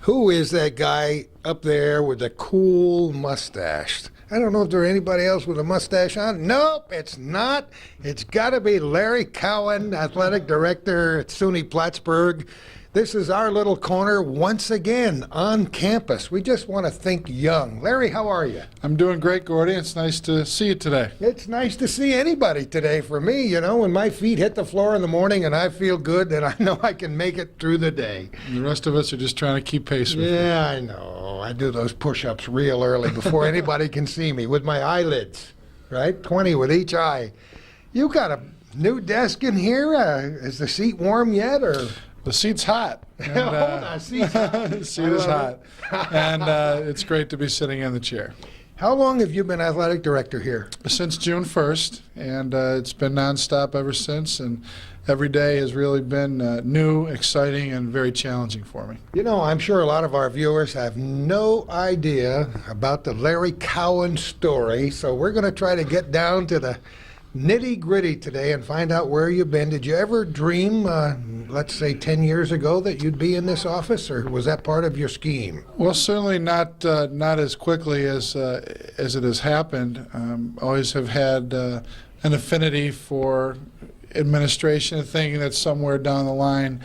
Who is that guy up there with the cool mustache? I don't know if there's anybody else with a mustache on. Nope, it's not. It's got to be Larry Cowan, athletic director at SUNY Plattsburgh. This is our little corner once again on campus. We just want to think young. Larry, how are you? I'm doing great, Gordy. It's nice to see you today. It's nice to see anybody today for me. You know, when my feet hit the floor in the morning and I feel good, then I know I can make it through the day. And the rest of us are just trying to keep pace with you. Yeah, I know. I do those push-ups real early before anybody can see me with my eyelids, right? 20 with each eye. You got a new desk in here? Is the seat warm yet, or...? The seat's hot. And, Hold on, seat's hot. the seat is hot. And it's great to be sitting in the chair. How long have you been athletic director here? Since June 1st, and it's been nonstop ever since, and every day has really been new, exciting, and very challenging for me. You know, I'm sure a lot of our viewers have no idea about the Larry Cowan story, so we're going to try to get down to the nitty-gritty today and find out where you've been. Did you ever dream, let's say 10 years ago, that you'd be in this office, or was that part of your scheme? Well, certainly not as quickly as it has happened. Always have had an affinity for administration, thinking that somewhere down the line,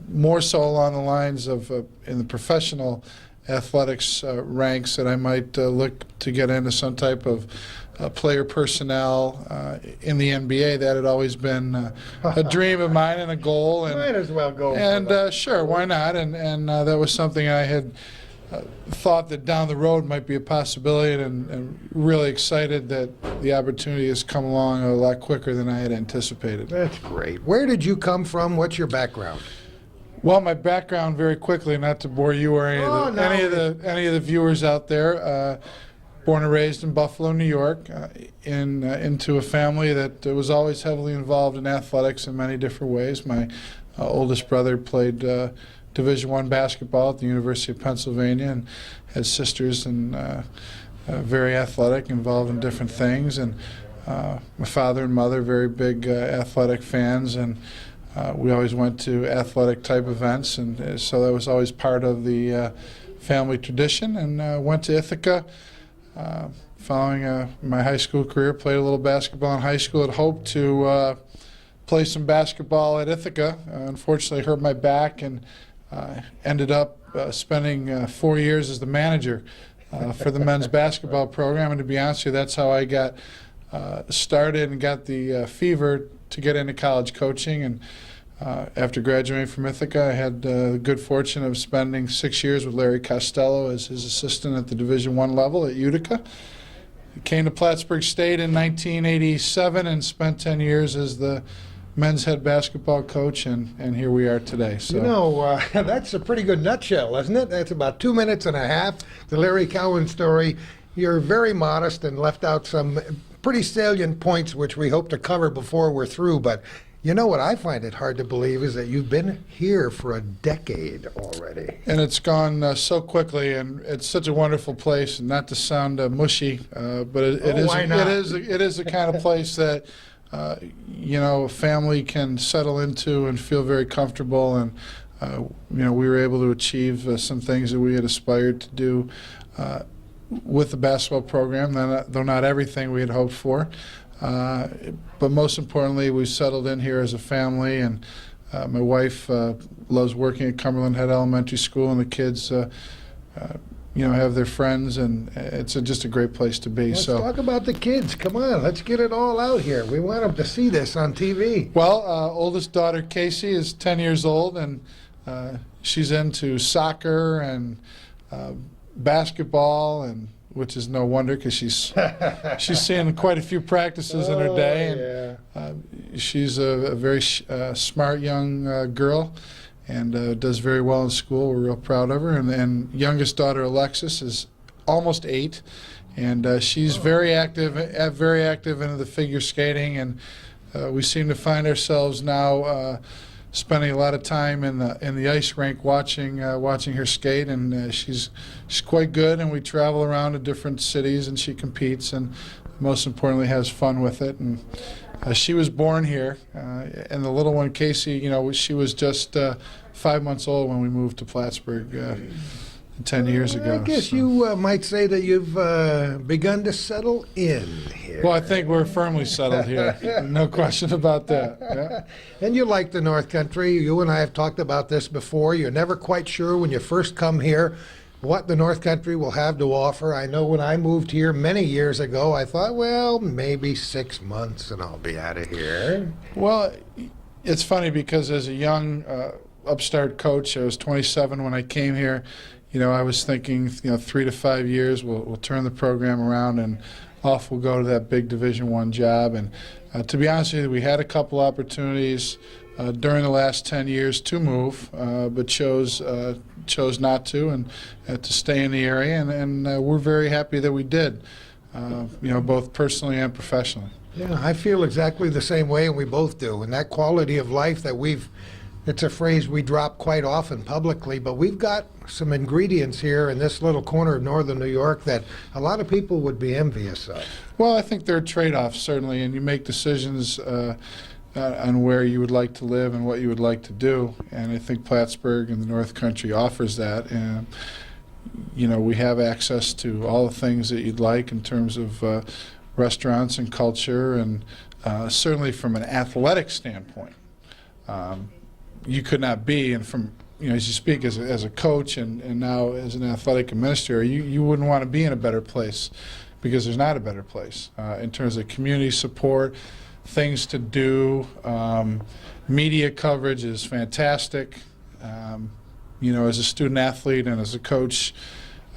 more so along the lines of in the professional athletics ranks, that I might look to get into some type of player personnel in the NBA. That had always been a dream of mine and a goal. And, might as well go. And sure, why not? And that was something I had thought that down the road might be a possibility, and really excited that the opportunity has come along a lot quicker than I had anticipated. That's great. Where did you come from? What's your background? Well, my background, very quickly, not to bore you or any of the viewers out there. Born and raised in Buffalo, New York, into a family that was always heavily involved in athletics in many different ways. My oldest brother played Division I basketball at the University of Pennsylvania, and had sisters and very athletic, involved in different things. And my father and mother, very big athletic fans, and we always went to athletic type events, and so that was always part of the family tradition. And went to Ithaca. Following my high school career, played a little basketball in high school. Had hoped to play some basketball at Ithaca. Unfortunately, hurt my back, and ended up spending 4 years as the manager for the men's basketball program. And to be honest with you, that's how I got started and got the fever to get into college coaching. And after graduating from Ithaca, I had the good fortune of spending 6 years with Larry Costello as his assistant at the Division I level at Utica. I came to Plattsburgh State in 1987 and spent 10 years as the men's head basketball coach, and here we are today. So, you know, that's a pretty good nutshell, isn't it? That's about 2 minutes and a half, the Larry Cowan story. You're very modest and left out some pretty salient points which we hope to cover before we're through, but you know what I find it hard to believe is that you've been here for a decade already. And it's gone so quickly, and it's such a wonderful place. And not to sound mushy, but it is the kind of place that you know, a family can settle into and feel very comfortable. And you know, we were able to achieve some things that we had aspired to do with the basketball program, though not everything we had hoped for. But most importantly, we settled in here as a family, and my wife loves working at Cumberland Head Elementary School, and the kids, you know, have their friends, and it's just a great place to be. Let's talk about the kids. Come on, let's get it all out here. We want them to see this on TV. Well, oldest daughter Casey is 10 years old, and she's into soccer and basketball, and which is no wonder, because she's seeing quite a few practices in her day. And she's a very smart young girl, and does very well in school. We're real proud of her. And youngest daughter Alexis is almost 8, and she's very active into the figure skating. And we seem to find ourselves now spending a lot of time in the ice rink watching her skate, and she's quite good. And we travel around to different cities, and she competes, and most importantly has fun with it. And she was born here, and the little one Casey, you know, she was just 5 months old when we moved to Plattsburgh 10 years ago. I guess so. you might say that you've begun to settle in here. Well, I think we're firmly settled here. No question about that. Yeah. And you like the North Country. You and I have talked about this before. You're never quite sure when you first come here what the North Country will have to offer. I know when I moved here many years ago, I thought, well, maybe 6 months and I'll be out of here. Well, it's funny because as a young upstart coach, I was 27 when I came here. I was thinking, 3 to 5 years, we'll turn the program around and off we'll go to that big Division I job. And to be honest with you, we had a couple opportunities during the last 10 years to move, but chose not to and to stay in the area. And we're very happy that we did, both personally and professionally. Yeah, I feel exactly the same way, and we both do. And that quality of life that it's a phrase we drop quite often publicly, but we've got some ingredients here in this little corner of northern New York that a lot of people would be envious of. Well, I think there are trade-offs, certainly, and you make decisions on where you would like to live and what you would like to do. And I think Plattsburgh and the North Country offers that. And, we have access to all the things that you'd like in terms of restaurants and culture, and certainly from an athletic standpoint. You could not be, and from as you speak as a coach and now as an athletic administrator, you wouldn't want to be in a better place, because there's not a better place in terms of community support, things to do. Media coverage is fantastic. As a student athlete and as a coach,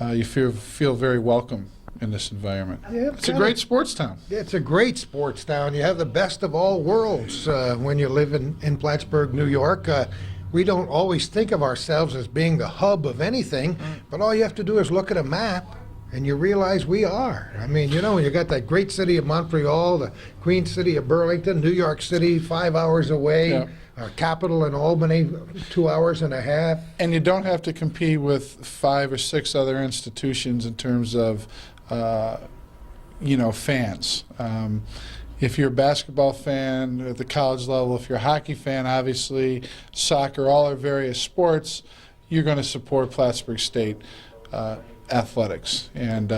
you feel very welcome in this environment. Yeah, it's a great sports town. It's a great sports town. You have the best of all worlds when you live in Plattsburgh, New York. We don't always think of ourselves as being the hub of anything, but all you have to do is look at a map and you realize we are. I mean, when you got that great city of Montreal, the Queen City of Burlington, New York City 5 hours away, Yeah. Our capital in Albany 2 hours and a half. And you don't have to compete with 5 or 6 other institutions in terms of fans. If you're a basketball fan at the college level, if you're a hockey fan, obviously, soccer, all our various sports, you're going to support Plattsburgh State athletics, and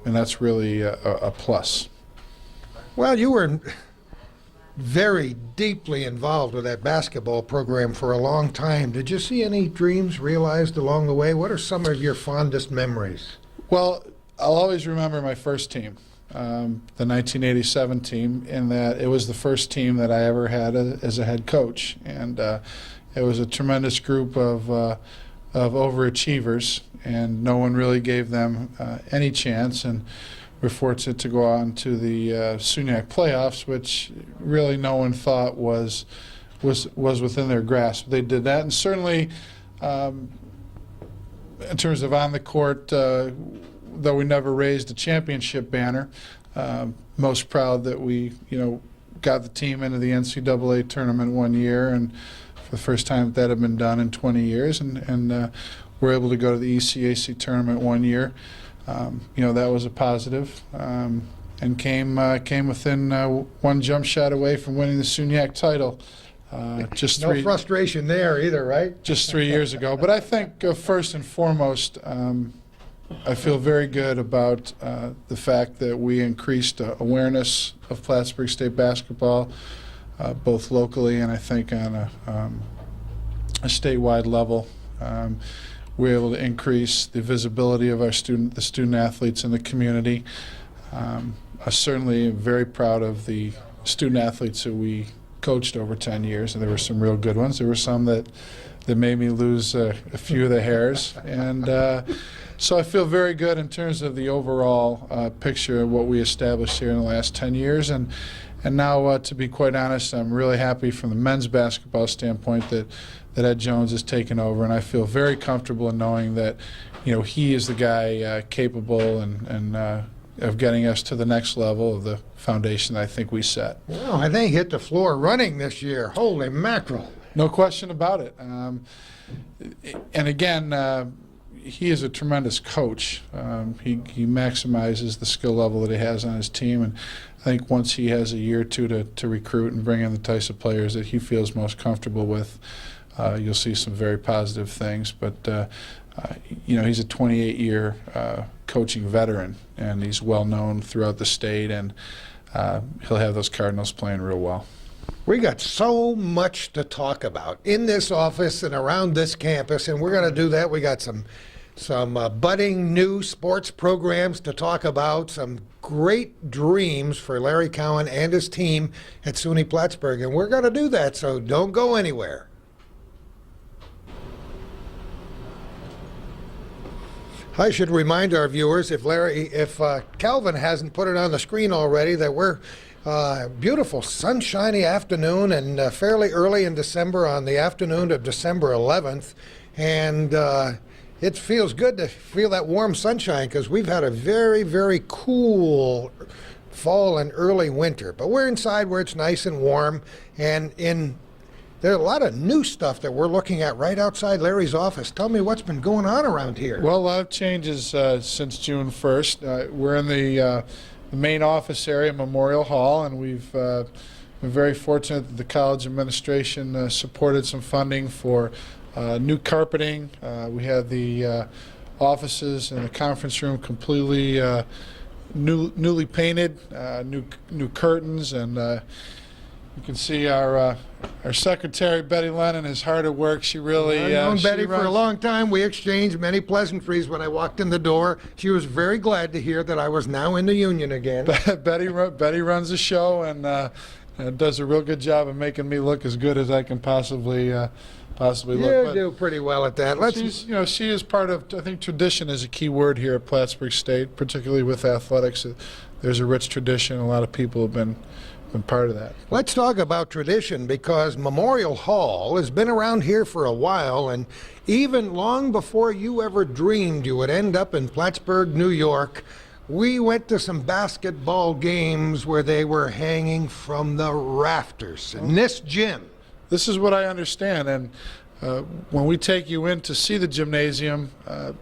that's really a plus. Well, you were very deeply involved with that basketball program for a long time. Did you see any dreams realized along the way? What are some of your fondest memories? Well, I'll always remember my first team, the 1987 team, in that it was the first team that I ever had as a head coach, and it was a tremendous group of overachievers, and no one really gave them any chance. And we're fortunate to go on to the SUNY playoffs, which really no one thought was within their grasp. They did that, and certainly in terms of on the court, though we never raised a championship banner, most proud that we got the team into the NCAA tournament one year, and for the first time that had been done in 20 years, and we're able to go to the ECAC tournament one year. That was a positive, and came within one jump shot away from winning the SUNY title. No frustration there either, right? Just 3 years ago. But I think first and foremost, I feel very good about the fact that we increased awareness of Plattsburgh State basketball, both locally and I think on a statewide level. We're able to increase the visibility of the student athletes in the community. I'm certainly very proud of the student athletes that we coached over 10 years, and there were some real good ones. There were some that made me lose a few of the hairs, and so I feel very good in terms of the overall picture of what we established here in the last 10 years. And now, to be quite honest, I'm really happy from the men's basketball standpoint that Ed Jones has taken over, and I feel very comfortable in knowing that he is the guy capable and of getting us to the next level of the foundation that I think we set. Well, I think he hit the floor running this year. Holy mackerel. No question about it. And again, he is a tremendous coach. He maximizes the skill level that he has on his team, and I think once he has a year or two to recruit and bring in the types of players that he feels most comfortable with, you'll see some very positive things. But he's a 28-year coaching veteran, and he's well known throughout the state, and he'll have those Cardinals playing real well. We got so much to talk about in this office and around this campus, and we're going to do that. We got some budding new sports programs to talk about, some great dreams for Larry Cowan and his team at SUNY Plattsburgh, and we're going to do that, so don't go anywhere. I should remind our viewers, if Calvin hasn't put it on the screen already, that we're beautiful sunshiny afternoon and fairly early in December on the afternoon of December 11th, and it feels good to feel that warm sunshine because we've had a very, very cool fall and early winter. But we're inside where it's nice and warm, and there's a lot of new stuff that we're looking at right outside Larry's office. Tell me what's been going on around here. Well, a lot of changes since June 1st. We're in the main office area, Memorial Hall, and we've been very fortunate that the college administration supported some funding for new carpeting. We had the offices and the conference room completely newly painted, new curtains, and you can see our secretary, Betty Lennon, is hard at work. She really... I've known Betty for a long time. We exchanged many pleasantries when I walked in the door. She was very glad to hear that I was now in the union again. Betty runs the show and does a real good job of making me look as good as I can possibly look. You do pretty well at that. She is part of, I think tradition is a key word here at Plattsburgh State, particularly with athletics. There's a rich tradition. A lot of people have been part of that. Let's talk about tradition, because Memorial Hall has been around here for a while, and even long before you ever dreamed you would end up in Plattsburgh, New York, we went to some basketball games where they were hanging from the rafters in this gym. This is what I understand, and when we take you in to see the gymnasium,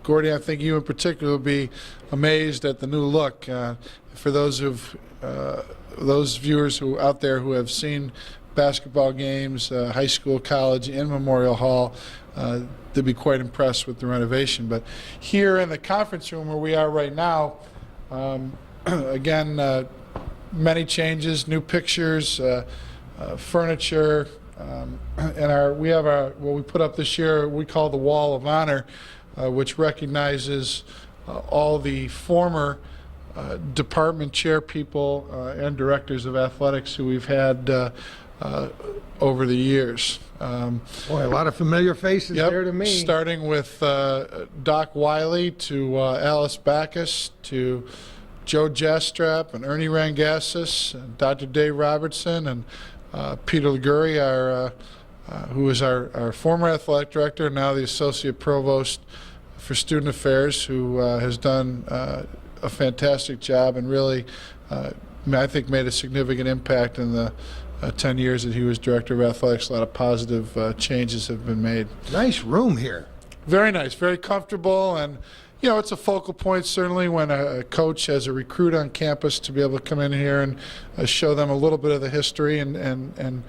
Gordy, I think you in particular will be amazed at the new look. For those viewers who out there who have seen basketball games, high school, college, in Memorial Hall, they'll be quite impressed with the renovation. But here in the conference room where we are right now, again, many changes, new pictures, furniture, and we have what we put up this year we call the Wall of Honor, which recognizes all the former department chair people and directors of athletics who we've had over the years. Boy, a lot of familiar faces there to me. Starting with Doc Wiley to Alice Backus to Joe Jastrap and Ernie Rangassis, and Dr. Dave Robertson, and Peter Liguri, who is our former athletic director, now the associate provost for student affairs, who has done a fantastic job and really, I think, made a significant impact in the 10 years that he was director of athletics. A lot of positive changes have been made. Nice room here. Very nice, very comfortable, and it's a focal point certainly when a coach has a recruit on campus to be able to come in here and show them a little bit of the history and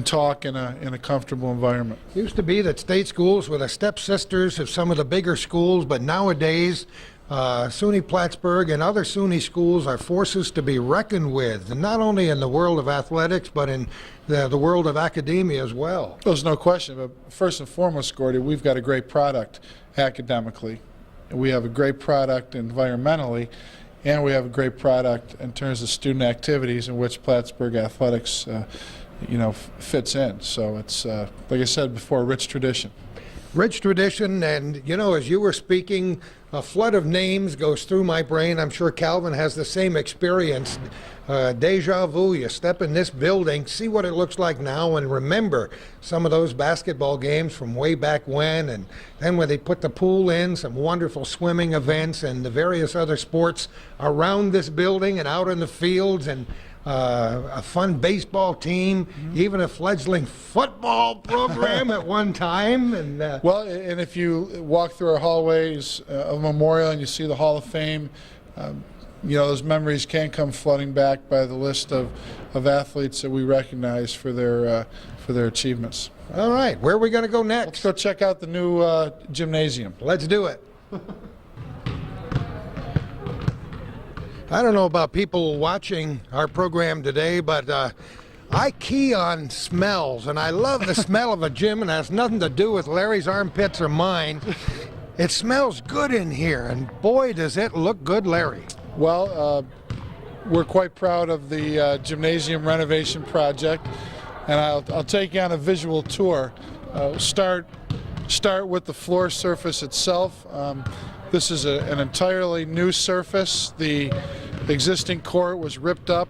talk in a comfortable environment. Used to be that state schools were the stepsisters of some of the bigger schools, but nowadays SUNY Plattsburgh and other SUNY schools are forces to be reckoned with, and not only in the world of athletics, but in the world of academia as well. There's no question, but first and foremost, Gordy, we've got a great product academically. We have a great product environmentally, and we have a great product in terms of student activities in which Plattsburgh athletics fits in. So it's, like I said before, a rich tradition. Rich tradition, and as you were speaking, a flood of names goes through my brain. I'm sure Calvin has the same experience. Deja vu, you step in this building, see what it looks like now, and remember some of those basketball games from way back when, and then when they put the pool in, some wonderful swimming events and the various other sports around this building and out in the fields, and a fun baseball team, even a fledgling football program at one time. And well, and if you walk through our hallways of Memorial and you see the Hall of Fame, those memories can come flooding back by the list of athletes that we recognize for their achievements. All right, where are we going to go next? Let's go check out the new gymnasium. Let's do it. I don't know about people watching our program today, but I key on smells, and I love the smell of a gym, and it has nothing to do with Larry's armpits or mine. It smells good in here, and boy, does it look good, Larry. Well, we're quite proud of the Gymnasium Renovation project, and I'll take you on a visual tour. Start with the floor surface itself. This is an entirely new surface. The existing court was ripped up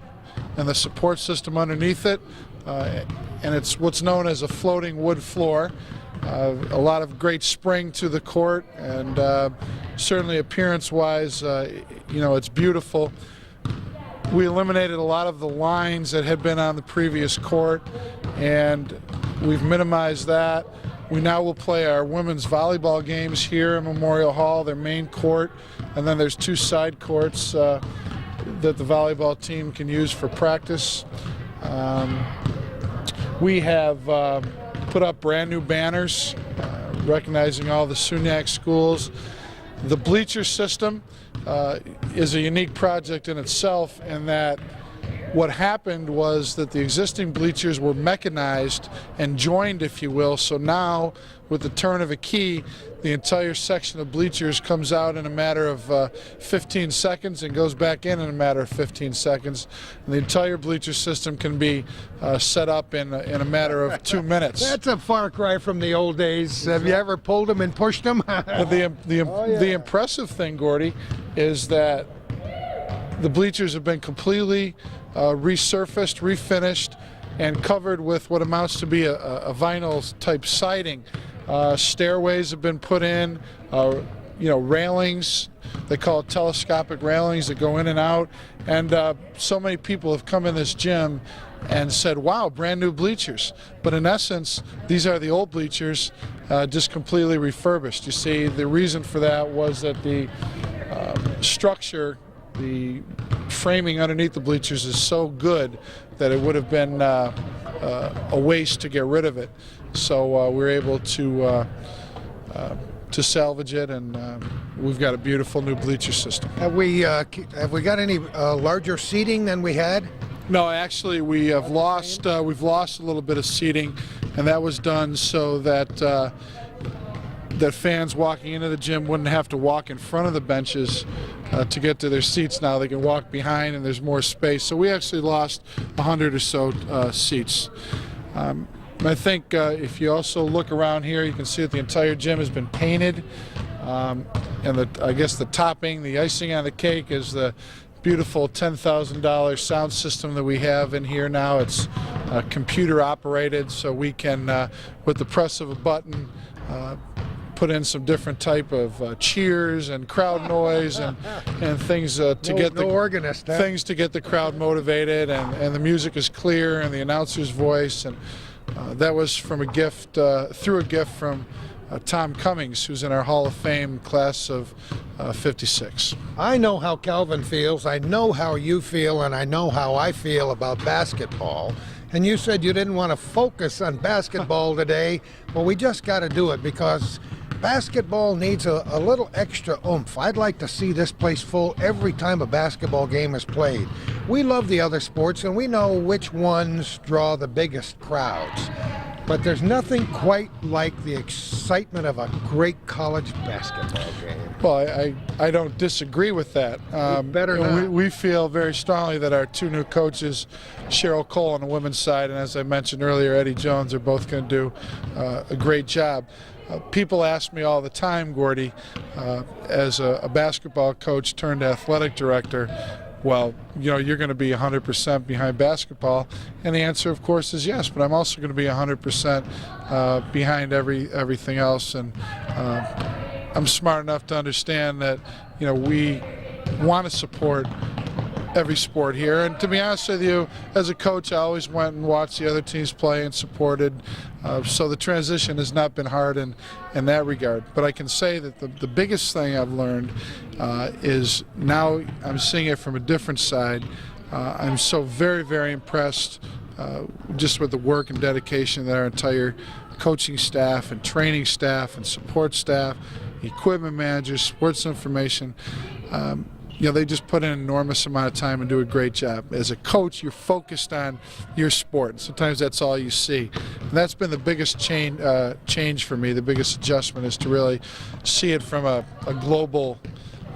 and the support system underneath it, and it's what's known as a floating wood floor. A lot of great spring to the court, and certainly appearance-wise, it's beautiful. We eliminated a lot of the lines that had been on the previous court, and we've minimized that. We now will play our women's volleyball games here in Memorial Hall, their main court, and then there's 2 side courts that the volleyball team can use for practice. We have put up brand new banners recognizing all the SUNY schools. The bleacher system is a unique project in itself, in that what happened was that the existing bleachers were mechanized and joined, if you will. So now, with the turn of a key, the entire section of bleachers comes out in a matter of 15 seconds and goes back in a matter of 15 seconds. And the entire bleacher system can be set up in a matter of 2 minutes. That's a far cry from the old days. Have you ever pulled them and pushed them? But the impressive thing, Gordy, is that the bleachers have been completely resurfaced, refinished, and covered with what amounts to be a vinyl type siding. Stairways have been put in, railings, they call it telescopic railings that go in and out, and so many people have come in this gym and said, wow, brand new bleachers. But in essence, these are the old bleachers, just completely refurbished. You see, the reason for that was that the structure, the framing underneath the bleachers is so good that it would have been a waste to get rid of it. So we're able to salvage it, and we've got a beautiful new bleacher system. Have we got any larger seating than we had? No, actually, we've lost a little bit of seating, and that was done so that that fans walking into the gym wouldn't have to walk in front of the benches to get to their seats. Now they can walk behind, and there's more space. So we actually lost 100 or so seats. I think if you also look around here, you can see that the entire gym has been painted, and I guess the topping, the icing on the cake, is the beautiful $10,000 sound system that we have in here now. It's computer operated, so we can, with the press of a button, put in some different type of cheers and crowd noise and things to get the crowd motivated, and the music is clear, and the announcer's voice, and that was from a gift through a gift from Tom Cummings, who's in our Hall of Fame class of 56. I know how Calvin feels, I know how you feel, and I know how I feel about basketball. And you said you didn't want to focus on basketball today. Well, we just got to do it because basketball needs a little extra oomph. I'd like to see this place full every time a basketball game is played. We love the other sports, and we know which ones draw the biggest crowds. But there's nothing quite like the excitement of a great college basketball game. Well, I don't disagree with that. Better not. We feel very strongly that our 2 new coaches, Cheryl Cole on the women's side, and as I mentioned earlier, Eddie Jones, are both going to do a great job. People ask me all the time, Gordy, as a basketball coach turned athletic director, well, you're going to be 100% behind basketball, and the answer, of course, is yes. But I'm also going to be 100% behind everything else, and I'm smart enough to understand that we want to support every sport here. And to be honest with you, as a coach, I always went and watched the other teams play and supported. So the transition has not been hard in that regard. But I can say that the biggest thing I've learned is now I'm seeing it from a different side. I'm so very, very impressed just with the work and dedication that our entire coaching staff and training staff and support staff, equipment managers, sports information, they just put in an enormous amount of time and do a great job. As a coach, you're focused on your sport. Sometimes that's all you see. And that's been the biggest change for me, the biggest adjustment, is to really see it from a global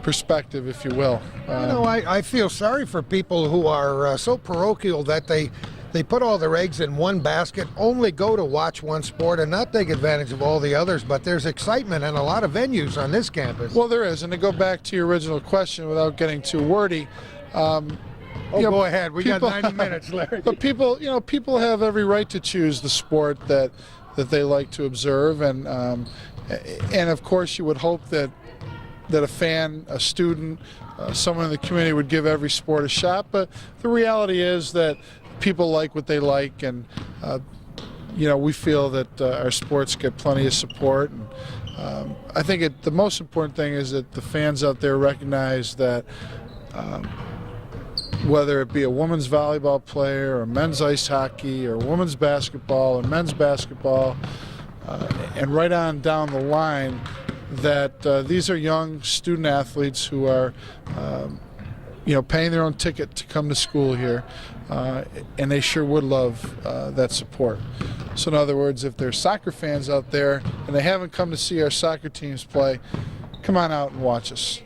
perspective, if you will. I feel sorry for people who are so parochial that they put all their eggs in one basket, only go to watch one sport and not take advantage of all the others. But there's excitement in a lot of venues on this campus. Well, there is. And to go back to your original question without getting too wordy, go ahead. We got 90 minutes, Larry. But people have every right to choose the sport that they like to observe, and of course you would hope that a fan, a student, someone in the community would give every sport a shot. But the reality is that people like what they like, and we feel that our sports get plenty of support. And I think the most important thing is that the fans out there recognize that whether it be a women's volleyball player or men's ice hockey or women's basketball or men's basketball, and right on down the line, that these are young student athletes who are paying their own ticket to come to school here, and they sure would love that support. So in other words, if there's soccer fans out there and they haven't come to see our soccer teams play, come on out and watch us.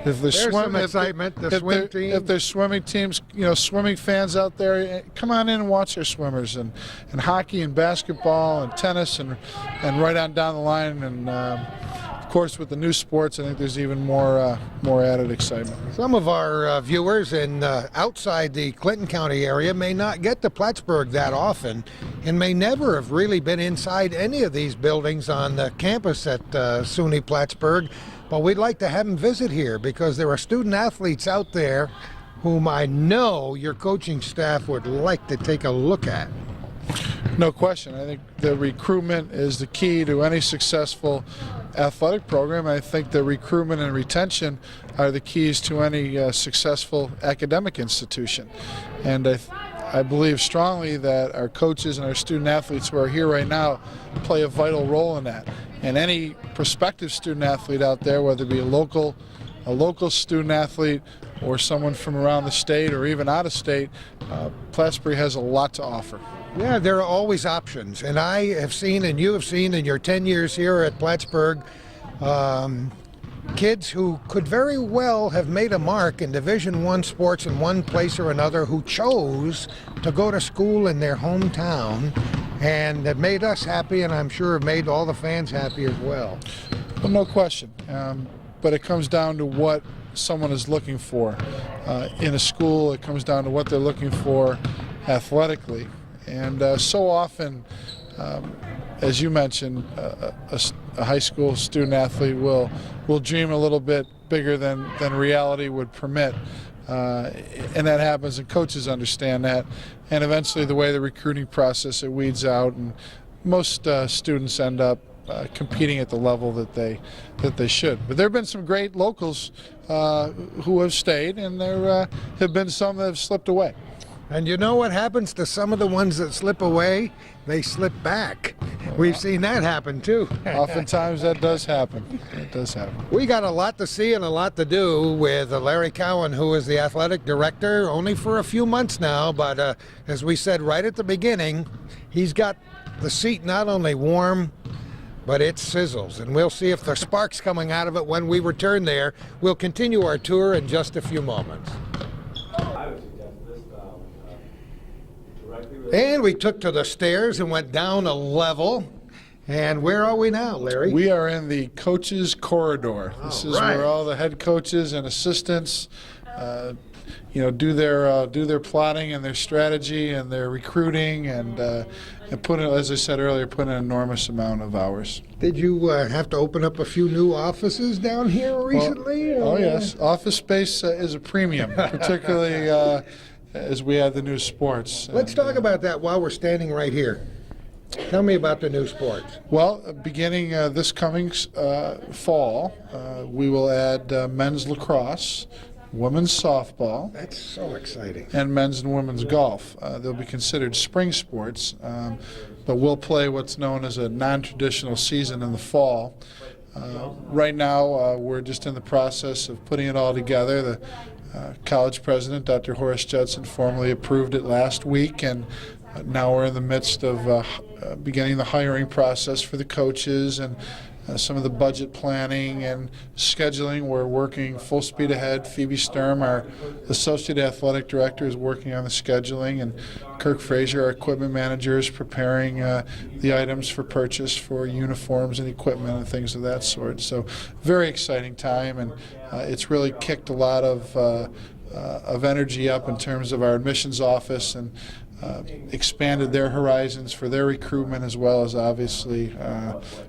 If there's some excitement, the swim team. If there's swimming teams, swimming fans out there, come on in and watch our swimmers, and hockey and basketball and tennis and right on down the line. And of course, with the new sports, I think there's even more added excitement. Some of our viewers in outside the Clinton County area may not get to Plattsburgh that often and may never have really been inside any of these buildings on the campus at SUNY Plattsburgh. But we'd like to have them visit here because there are student athletes out there whom I know your coaching staff would like to take a look at. No question. I think the recruitment is the key to any successful athletic program. I think the recruitment and retention are the keys to any successful academic institution. And I believe strongly that our coaches and our student athletes who are here right now play a vital role in that. And any prospective student athlete out there, whether it be a local student athlete or someone from around the state or even out of state, Plattsburgh has a lot to offer. Yeah, there are always options, and I have seen, and you have seen in your 10 years here at Plattsburgh, kids who could very well have made a mark in Division I sports in one place or another who chose to go to school in their hometown, and have made us happy, and I'm sure have made all the fans happy as well. Well, no question, but it comes down to what someone is looking for in a school. It comes down to what they're looking for athletically. And so often, as you mentioned, a high school student athlete will dream a little bit bigger than reality would permit. And that happens, and coaches understand that. And eventually the way the recruiting process, it weeds out, and most students end up competing at the level that they should. But there have been some great locals who have stayed, and there have been some that have slipped away. And you know what happens to some of the ones that slip away? They slip back. We've seen that happen too. Oftentimes that does happen. It does happen. We got a lot to see and a lot to do with Larry Cowan, who is the athletic director, only for a few months now. But as we said right at the beginning, he's got the seat not only warm, but it sizzles. And we'll see if there's sparks coming out of it when we return there. We'll continue our tour in just a few moments. And we took to the stairs and went down a level. And where are we now, Larry? We are in the coaches' corridor. This is where all the head coaches and assistants do their plotting and their strategy and their recruiting and put in, as I said earlier, put in an enormous amount of hours. Did you have to open up a few new offices down here recently? Oh yes, office space is a premium, particularly as we add the new sports. Let's talk about that while we're standing right here. Tell me about the new sports. Well, beginning this coming fall, we will add men's lacrosse, women's softball. That's so exciting. And men's and women's golf. They'll be considered spring sports, but we'll play what's known as a non-traditional season in the fall. Right now, we're just in the process of putting it all together. The college president, Dr. Horace Judson, formally approved it last week, and now we're in the midst of beginning the hiring process for the coaches and some of the budget planning and scheduling. We're working full speed ahead. Phoebe Sturm, our associate athletic director, is working on the scheduling, and Kirk Frazier, our equipment manager, is preparing the items for purchase for uniforms and equipment and things of that sort. So very exciting time, and it's really kicked a lot of energy up in terms of our admissions office and expanded their horizons for their recruitment, as well as obviously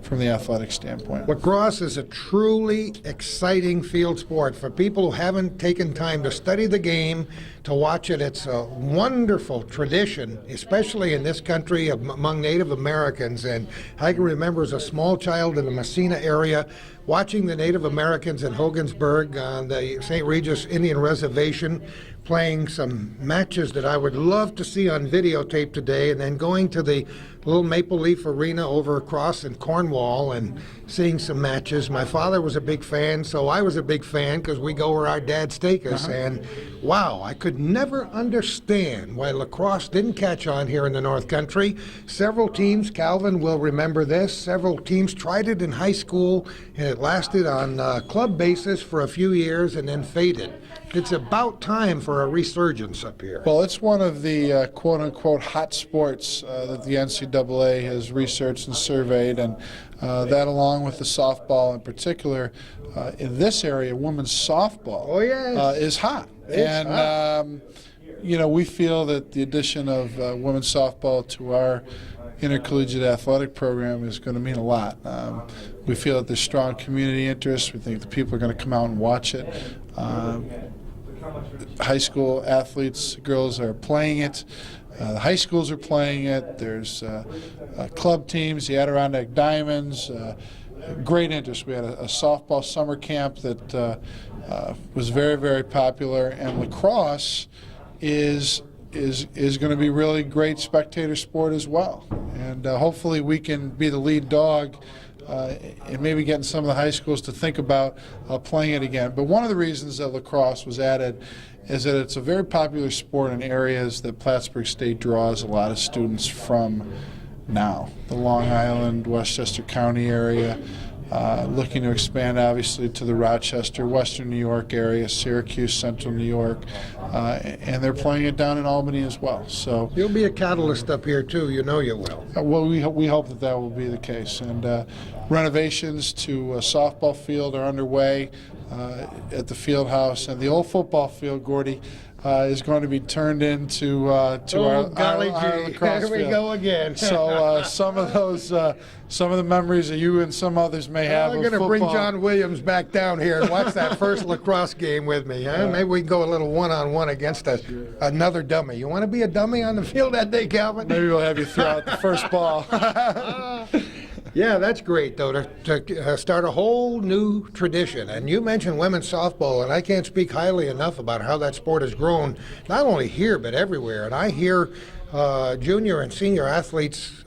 from the athletic standpoint. Lacrosse is a truly exciting field sport. For people who haven't taken time to study the game, to watch it, it's a wonderful tradition, especially in this country among Native Americans. And I can remember as a small child in the Messina area, watching the Native Americans in Hogansburg on the St. Regis Indian Reservation, playing some matches that I would love to see on videotape today, and then going to the little Maple Leaf Arena over across in Cornwall and seeing some matches. My father was a big fan, so I was a big fan because we go where our dads take us. And wow, I could never understand why lacrosse didn't catch on here in the North Country. Several teams, Calvin will remember this, several teams tried it in high school, and it lasted on club basis for a few years and then faded. It's about time for a resurgence up here. Well, it's one of the quote-unquote hot sports that the NCAA has researched and surveyed, and that along with the softball in particular, in this area, women's softball is hot. It's hot. We feel that the addition of women's softball to our intercollegiate athletic program is going to mean a lot. We feel that there's strong community interest. We think the people are going to come out and watch it. High school athletes, girls are playing it. The high schools are playing it. There's club teams, the Adirondack Diamonds. Great interest. We had a softball summer camp that was very, very popular, and lacrosse is going to be really great spectator sport as well. And hopefully we can be the lead dog and maybe getting some of the high schools to think about playing it again. But one of the reasons that lacrosse was added is that it's a very popular sport in areas that Plattsburgh State draws a lot of students from now. The Long Island, Westchester County area, looking to expand obviously to the Rochester, Western New York area, Syracuse, Central New York, and they're playing it down in Albany as well. So you'll be a catalyst up here too, you know you will. Well, we hope that will be the case. And renovations to a softball field are underway at the field house, and the old football field, Gordy, is going to be turned into our lacrosse Here we field. Go again. So some of the memories that you and some others may have I'm of going to football. bring John Williams back down here and watch that first lacrosse game with me. Huh? Maybe we can go a little one-on-one against another dummy. You want to be a dummy on the field that day, Calvin? Maybe we'll have you throw out the first ball. Yeah, that's great, though, to start a whole new tradition. And you mentioned women's softball, and I can't speak highly enough about how that sport has grown, not only here, but everywhere. And I hear junior and senior athletes,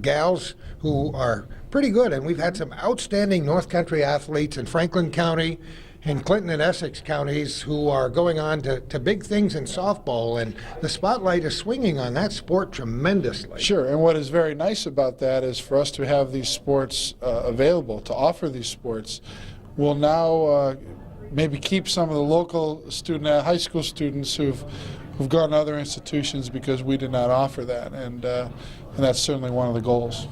gals, who are pretty good. And we've had some outstanding North Country athletes in Franklin County, in Clinton and Essex counties, who are going on to big things in softball, and the spotlight is swinging on that sport tremendously. Sure, and what is very nice about that is for us to have these sports available, to offer these sports, will now maybe keep some of the local high school students who've gone to other institutions because we did not offer that, and that's certainly one of the goals.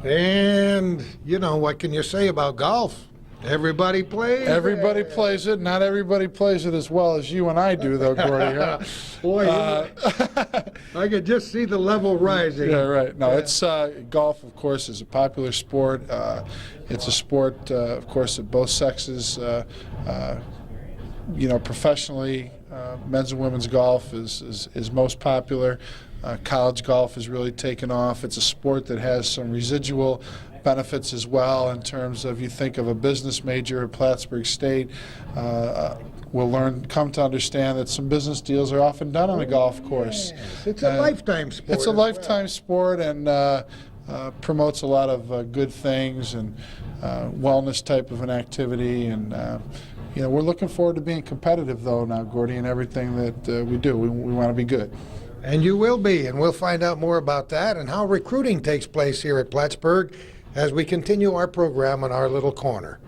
And, what can you say about golf? Everybody plays Everybody it. plays it. Not everybody plays it as well as you and I do, though, Gordy. Huh? Boy, I could just see the level rising. Yeah, right. No, it's golf, of course, is a popular sport. It's a sport, of course, that both sexes, professionally, men's and women's golf is most popular. College golf has really taken off. It's a sport that has some residual benefits as well in terms of, you think of a business major at Plattsburgh State, will come to understand that some business deals are often done on a golf course. Yes, it's a lifetime sport. It's a lifetime sport, and promotes a lot of good things and wellness type of an activity. And we're looking forward to being competitive, though, now, Gordy, in everything that we do. We want to be good. And you will be, and we'll find out more about that and how recruiting takes place here at Plattsburgh as we continue our program in our little corner.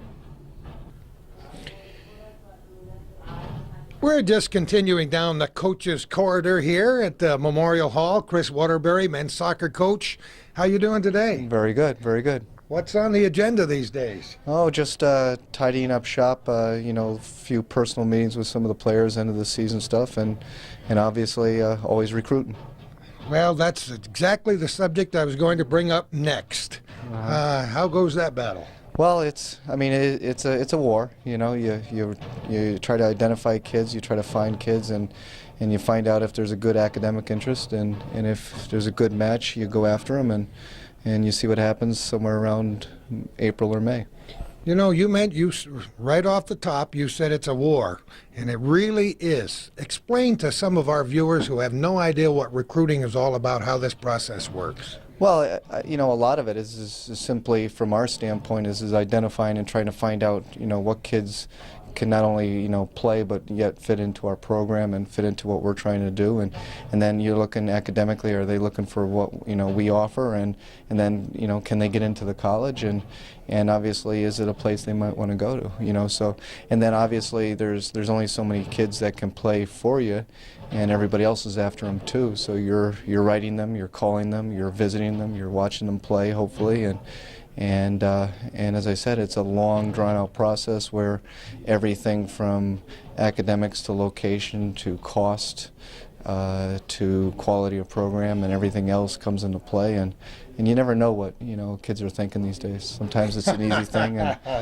We're just continuing down the coach's corridor here at the Memorial Hall. Chris Waterbury, men's soccer coach. How you doing today? Very good, very good. What's on the agenda these days? Oh, just tidying up shop, a few personal meetings with some of the players, end of the season stuff, and obviously always recruiting. Well, that's exactly the subject I was going to bring up next. How goes that battle? Well, it's a war. You try to identify kids, you try to find kids, and you find out if there's a good academic interest, and if there's a good match, you go after them, and you see what happens somewhere around April or May. You right off the top, you said it's a war, and it really is. Explain to some of our viewers who have no idea what recruiting is all about, how this process works. Well, a lot of it is simply, from our standpoint, is identifying and trying to find out, what kids can not only, play, but yet fit into our program and fit into what we're trying to do. And then you're looking academically, are they looking for what, we offer? And then, can they get into the college? And obviously, is it a place they might want to go to? So, and then obviously there's only so many kids that can play for you, and everybody else is after them too. So you're writing them, you're calling them, you're visiting them, you're watching them play, hopefully, and as I said, it's a long, drawn-out process where everything from academics to location to cost to quality of program and everything else comes into play, and you never know what kids are thinking these days. Sometimes it's an easy thing.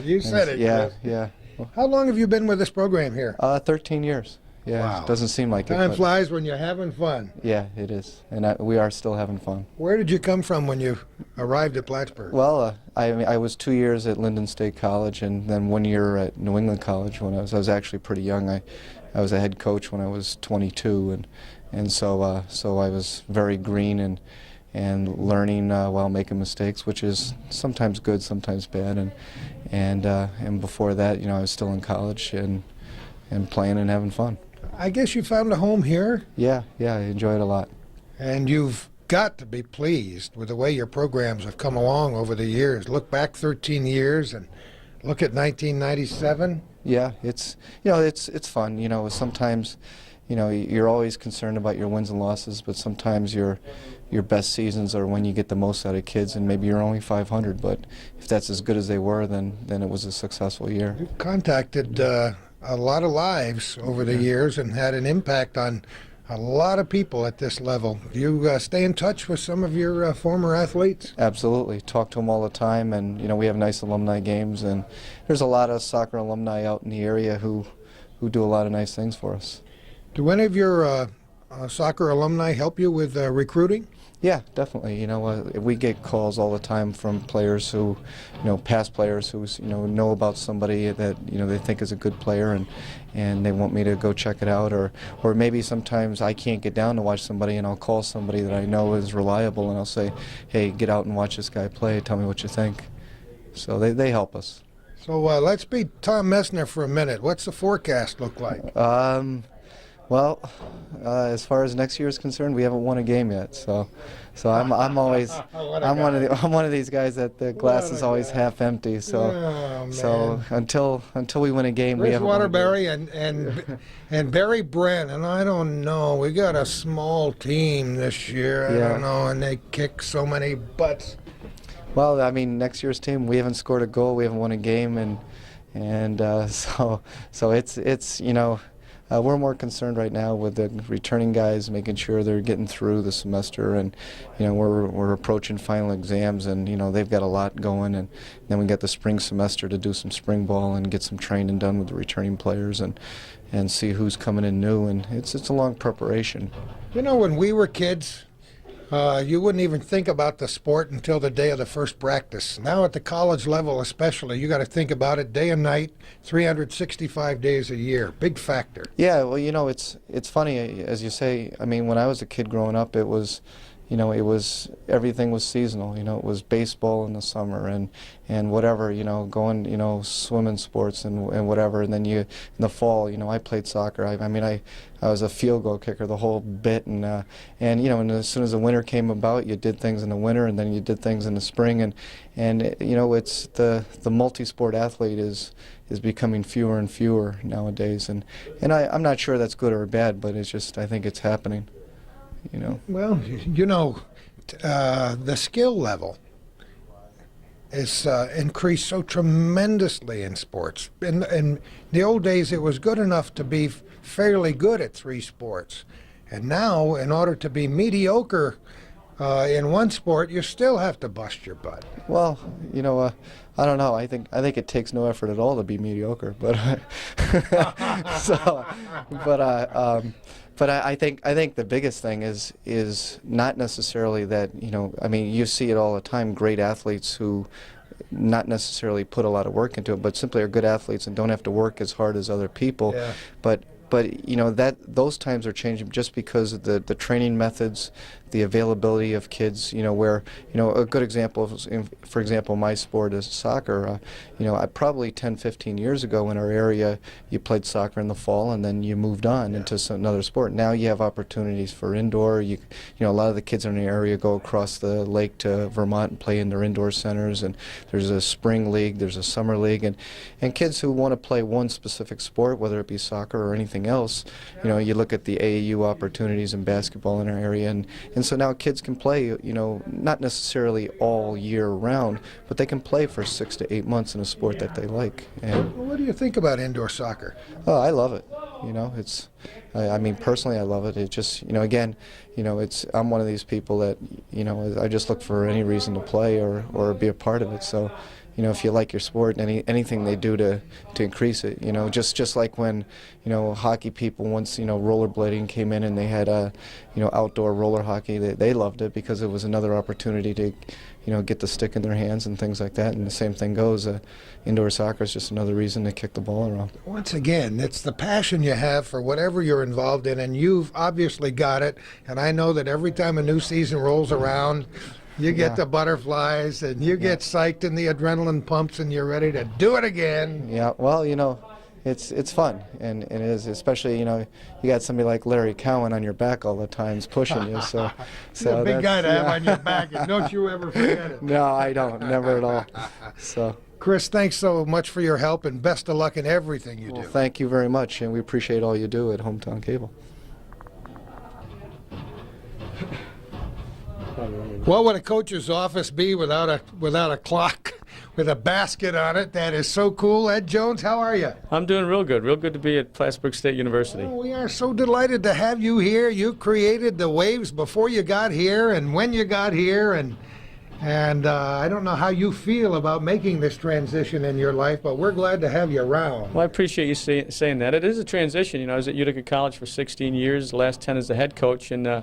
You said it. Yeah, Chris. yeah. How long have you been with this program here? 13 years. Yeah, Wow. It doesn't seem like it. Time but flies when you're having fun. yeah, it is, and we are still having fun. Where did you come from when you arrived at Plattsburgh? Well, I was 2 years at Linden State College, and then 1 year at New England College. When I was actually pretty young. I was a head coach when I was 22, and so I was very green and learning while making mistakes, which is sometimes good, sometimes bad, and before that, I was still in college and playing and having fun. I guess you found a home here, Yeah, I enjoy it a lot. and you've got to be pleased with the way your programs have come along over the years. Look back 13 years and look at 1997. Yeah, it's fun. Sometimes, you're always concerned about your wins and losses, but sometimes your best seasons are when you get the most out of kids, and maybe you're only 500. But if that's as good as they were, then it was a successful year. You've contacted a lot of lives over the years and had an impact on a lot of people at this level. Do you stay in touch with some of your former athletes? Absolutely, talk to them all the time, and we have nice alumni games, and there's a lot of soccer alumni out in the area who do a lot of nice things for us. Do any of your soccer alumni help you with recruiting? Yeah, definitely. We get calls all the time from players who, past players who, know about somebody that, they think is a good player, and they want me to go check it out, or maybe sometimes I can't get down to watch somebody, and I'll call somebody that I know is reliable, and I'll say, hey, get out and watch this guy play, tell me what you think. So they help us. So let's be Tom Messner for a minute. What's the forecast look like? Well, as far as next year is concerned, we haven't won a game yet. So I'm always I'm one of these guys that the glass is always half empty. So until we win a game, we Chris haven't won a game. Waterbury and Barry Brent, and I don't know. We got a small team this year. I don't know, and they kick so many butts. Well, next year's team, we haven't scored a goal, we haven't won a game, and and so it's you know. We're more concerned right now with the returning guys, making sure they're getting through the semester, and you know we're approaching final exams, and you know they've got a lot going, and then we got the spring semester to do some spring ball and get some training done with the returning players, and see who's coming in new, and it's a long preparation. You know, when we were kids, you wouldn't even think about the sport until the day of the first practice. Now at the college level especially, you got to think about it day and night, 365 days a year. Big factor. Yeah, well, you know, it's funny, as you say. I mean, when I was a kid growing up, it was, you know, everything was seasonal. You know, it was baseball in the summer and whatever, you know, going, you know, swimming sports and whatever. And then in the fall, you know, I played soccer. I mean, I was a field goal kicker the whole bit, and you know, and as soon as the winter came about, you did things in the winter, and then you did things in the spring, and you know, it's the multi-sport athlete is becoming fewer and fewer nowadays, and I'm not sure that's good or bad, but it's just, I think it's happening, you know. Well, you know, the skill level is increased so tremendously in sports. In the old days, it was good enough to be fairly good at 3 sports, and now, in order to be mediocre in one sport, you still have to bust your butt. Well, you know, I don't know. I think it takes no effort at all to be mediocre, but but I think the biggest thing is not necessarily that, you know, I mean, you see it all the time, great athletes who not necessarily put a lot of work into it, but simply are good athletes and don't have to work as hard as other people. Yeah. But you know, that those times are changing just because of the training methods, the availability of kids. You know, where, you know, a good example of, for example, my sport is soccer. You know, probably 10, 15 years ago in our area, you played soccer in the fall and then you moved on into another sport. Now you have opportunities for indoor. You know, a lot of the kids in the area go across the lake to Vermont and play in their indoor centers. And there's a spring league, there's a summer league, and kids who want to play one specific sport, whether it be soccer or anything else, you know, you look at the AAU opportunities in basketball in our area, and so now kids can play, you know, not necessarily all year round, but they can play for 6 to 8 months in a sport that they like. And What do you think about indoor soccer? oh, I love it. You know, I mean, personally, I love it. It just, you know, again, you know, I'm one of these people that, you know, I just look for any reason to play or be a part of it. So, you know, if you like your sport, anything they do to increase it, you know, just like when, you know, hockey people, once, you know, rollerblading came in and they had you know, outdoor roller hockey, they loved it because it was another opportunity to, you know, get the stick in their hands and things like that. And the same thing goes. Indoor soccer is just another reason to kick the ball around. Once again, it's the passion you have for whatever you're involved in, and you've obviously got it. And I know that every time a new season rolls around, you get the butterflies, and you get psyched, and the adrenaline pumps, and you're ready to do it again. Yeah, well, you know, it's fun, and it is, especially, you know, you got somebody like Larry Cowan on your back all the time pushing you. So He's a big guy to have on your back, and don't you ever forget it. No, I don't, never at all. So, Chris, thanks so much for your help, and best of luck in everything you well, do. thank you very much, and we appreciate all you do at Hometown Cable. What would a coach's office be without a clock with a basket on it? That is so cool. Ed Jones, how are you? I'm doing real good. Real good to be at Plattsburgh State University. Oh, we are so delighted to have you here. You created the waves before you got here and when you got here, and I don't know how you feel about making this transition in your life, but we're glad to have you around. Well, I appreciate you saying that. It is a transition. You know, I was at Utica College for 16 years, the last 10 as the head coach, and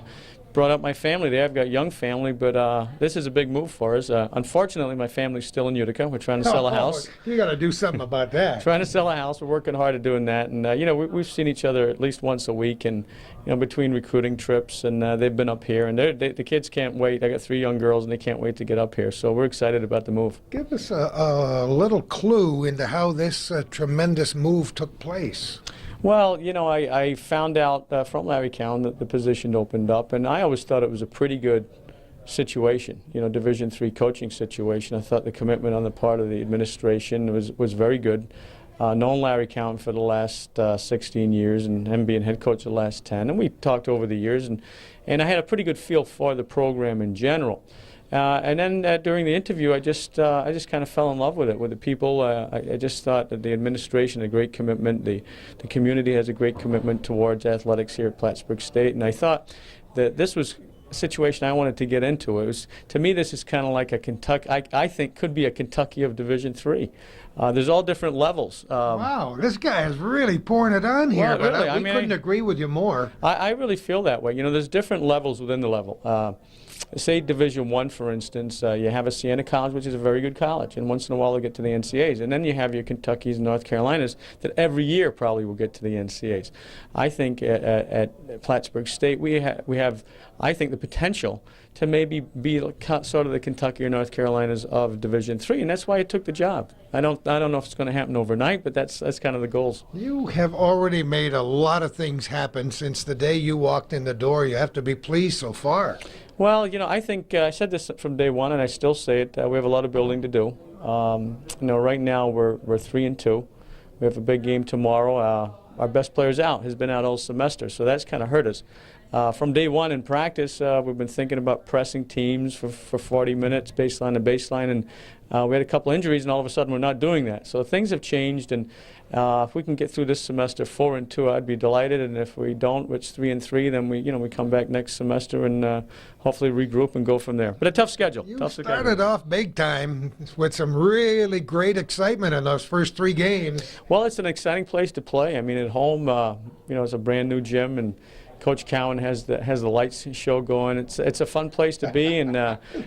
brought up my family there. I've got a young family, but this is a big move for us. Unfortunately, my family's still in Utica. We're trying to sell a house. You got to do something about that. Trying to sell a house. We're working hard at doing that. And, you know, we've seen each other at least once a week, and, you know, between recruiting trips, and they've been up here. And the kids can't wait. I got 3 young girls, and they can't wait to get up here. So we're excited about the move. Give us a little clue into how this tremendous move took place. Well, you know, I found out from Larry Cowan that the position opened up, and I always thought it was a pretty good situation, you know, Division III coaching situation. I thought the commitment on the part of the administration was very good. Known Larry Cowan for the last 16 years, and him being head coach the last 10, and we talked over the years, and I had a pretty good feel for the program in general. And then during the interview, I just kind of fell in love with it, with the people. I just thought that the administration had a great commitment. The community has a great commitment towards athletics here at Plattsburgh State. And I thought that this was a situation I wanted to get into. It was, to me, this is kind of like a Kentucky, I think could be a Kentucky of Division III. There's all different levels. Wow, this guy is really pouring it on here, Well, but really, we couldn't agree with you more. I really feel that way. You know, there's different levels within the level. Say Division I, for instance, you have a Siena College, which is a very good college, and once in a while they'll get to the NCAAs. And then you have your Kentuckys and North Carolinas that every year probably will get to the NCAAs. I think at Plattsburgh State we have, I think, the potential to maybe be sort of the Kentucky or North Carolinas of Division III, and that's why I took the job. I don't know if it's going to happen overnight, but that's kind of the goals. You have already made a lot of things happen since the day you walked in the door. You have to be pleased so far. Well, you know, I think I said this from day one, and I still say it. We have a lot of building to do. You know, right now we're 3-2. We have a big game tomorrow. Our best player's out. Has been out all semester, so that's kind of hurt us. From day one in practice, we've been thinking about pressing teams for 40 minutes, baseline to baseline, and we had a couple injuries, and all of a sudden we're not doing that. So things have changed, and if we can get through this semester 4-2, I'd be delighted. And if we don't, which 3-3, then we come back next semester and hopefully regroup and go from there. But a tough schedule. You started off big time with some really great excitement in those first 3 games. Well, it's an exciting place to play. I mean, at home, you know, it's a brand new gym, and Coach Cowan has the lights show going. It's a fun place to be, and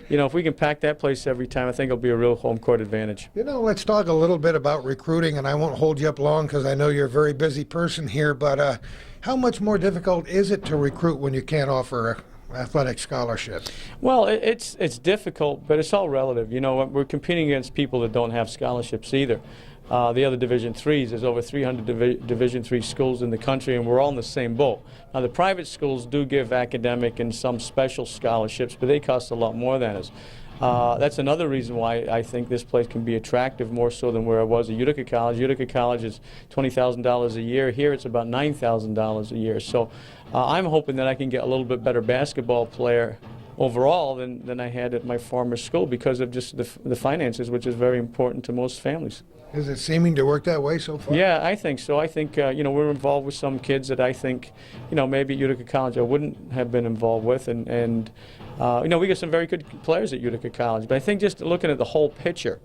you know, if we can pack that place every time, I think it'll be a real home court advantage. You know, let's talk a little bit about recruiting, and I won't hold you up long because I know you're a very busy person here. But how much more difficult is it to recruit when you can't offer an athletic scholarship? Well, it's difficult, but it's all relative. You know, we're competing against people that don't have scholarships either. The other Division IIIs, there's over 300 Division III schools in the country, and we're all in the same boat. Now, the private schools do give academic and some special scholarships, but they cost a lot more than us. That's another reason why I think this place can be attractive more so than where I was at Utica College. Utica College is $20,000 a year. Here it's about $9,000 a year. So I'm hoping that I can get a little bit better basketball player overall than I had at my former school because of just the finances, which is very important to most families. Is it seeming to work that way so far? Yeah, I think so. I think, you know, we're involved with some kids that I think, you know, maybe at Utica College I wouldn't have been involved with. And you know, we got some very good players at Utica College. But I think just looking at the whole picture,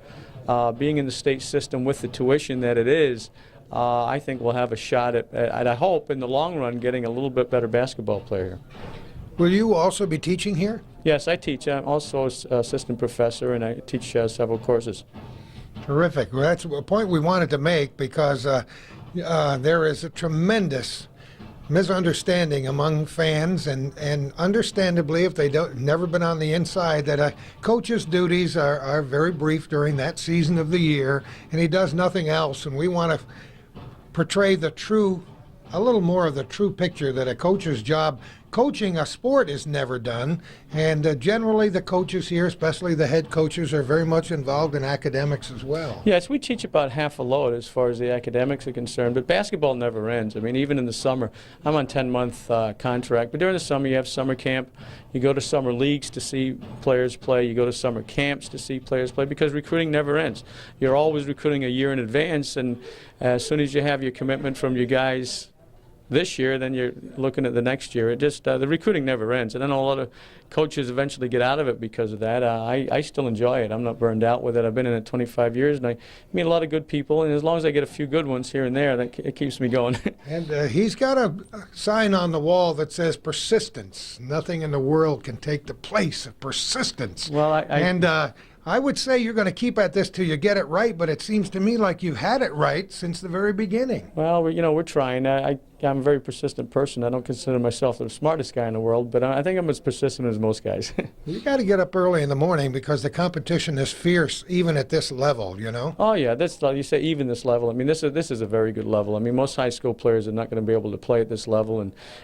being in the state system with the tuition that it is, I think we'll have a shot at, I hope, in the long run, getting a little bit better basketball player here. Will you also be teaching here? Yes, I teach. I'm also an assistant professor, and I teach several courses. Terrific. Well, that's a point we wanted to make because there is a tremendous misunderstanding among fans, and understandably, if they don't never been on the inside, that a coach's duties are very brief during that season of the year, and he does nothing else. And we want to portray a little more of the true picture that a coach's job. Coaching a sport is never done, and generally the coaches here, especially the head coaches, are very much involved in academics as well. Yes, we teach about half a load as far as the academics are concerned, but basketball never ends. I mean, even in the summer, I'm on a 10-month contract, but during the summer you have summer camp, you go to summer leagues to see players play, you go to summer camps to see players play, because recruiting never ends. You're always recruiting a year in advance, and as soon as you have your commitment from your guys this year, then you're looking at the next year. It just the recruiting never ends, and then a lot of coaches eventually get out of it because of that. I still enjoy it. I'm not burned out with it. I've been in it 25 years, and I meet a lot of good people, and as long as I get a few good ones here and there, it keeps me going. And he's got a sign on the wall that says persistence. Nothing in the world can take the place of persistence. Well, I would say you're going to keep at this till you get it right, but it seems to me like you've had it right since the very beginning. Well, we're trying. I'm a very persistent person. I don't consider myself the smartest guy in the world, but I think I'm as persistent as most guys. You got to get up early in the morning because the competition is fierce, even at this level, you know? Oh, yeah. You say even this level. I mean, this is a very good level. I mean, most high school players are not going to be able to play at this level,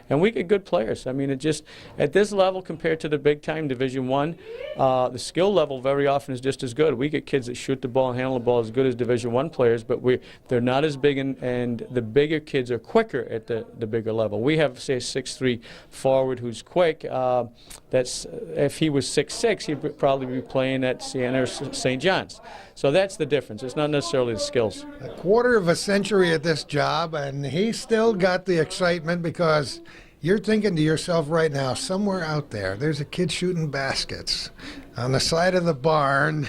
and we get good players. I mean, it just, at this level compared to the big-time Division I, the skill level very often is just as good. We get kids that shoot the ball and handle the ball as good as Division I players, but they're not as big, and the bigger kids are quicker at at the bigger level. We have, say, a 6'3" forward who's quick. That's if he was 6'6", he'd probably be playing at Siena or St. John's. So that's the difference. It's not necessarily the skills. A quarter of a century at this job, and he's still got the excitement because you're thinking to yourself right now, somewhere out there, there's a kid shooting baskets on the side of the barn.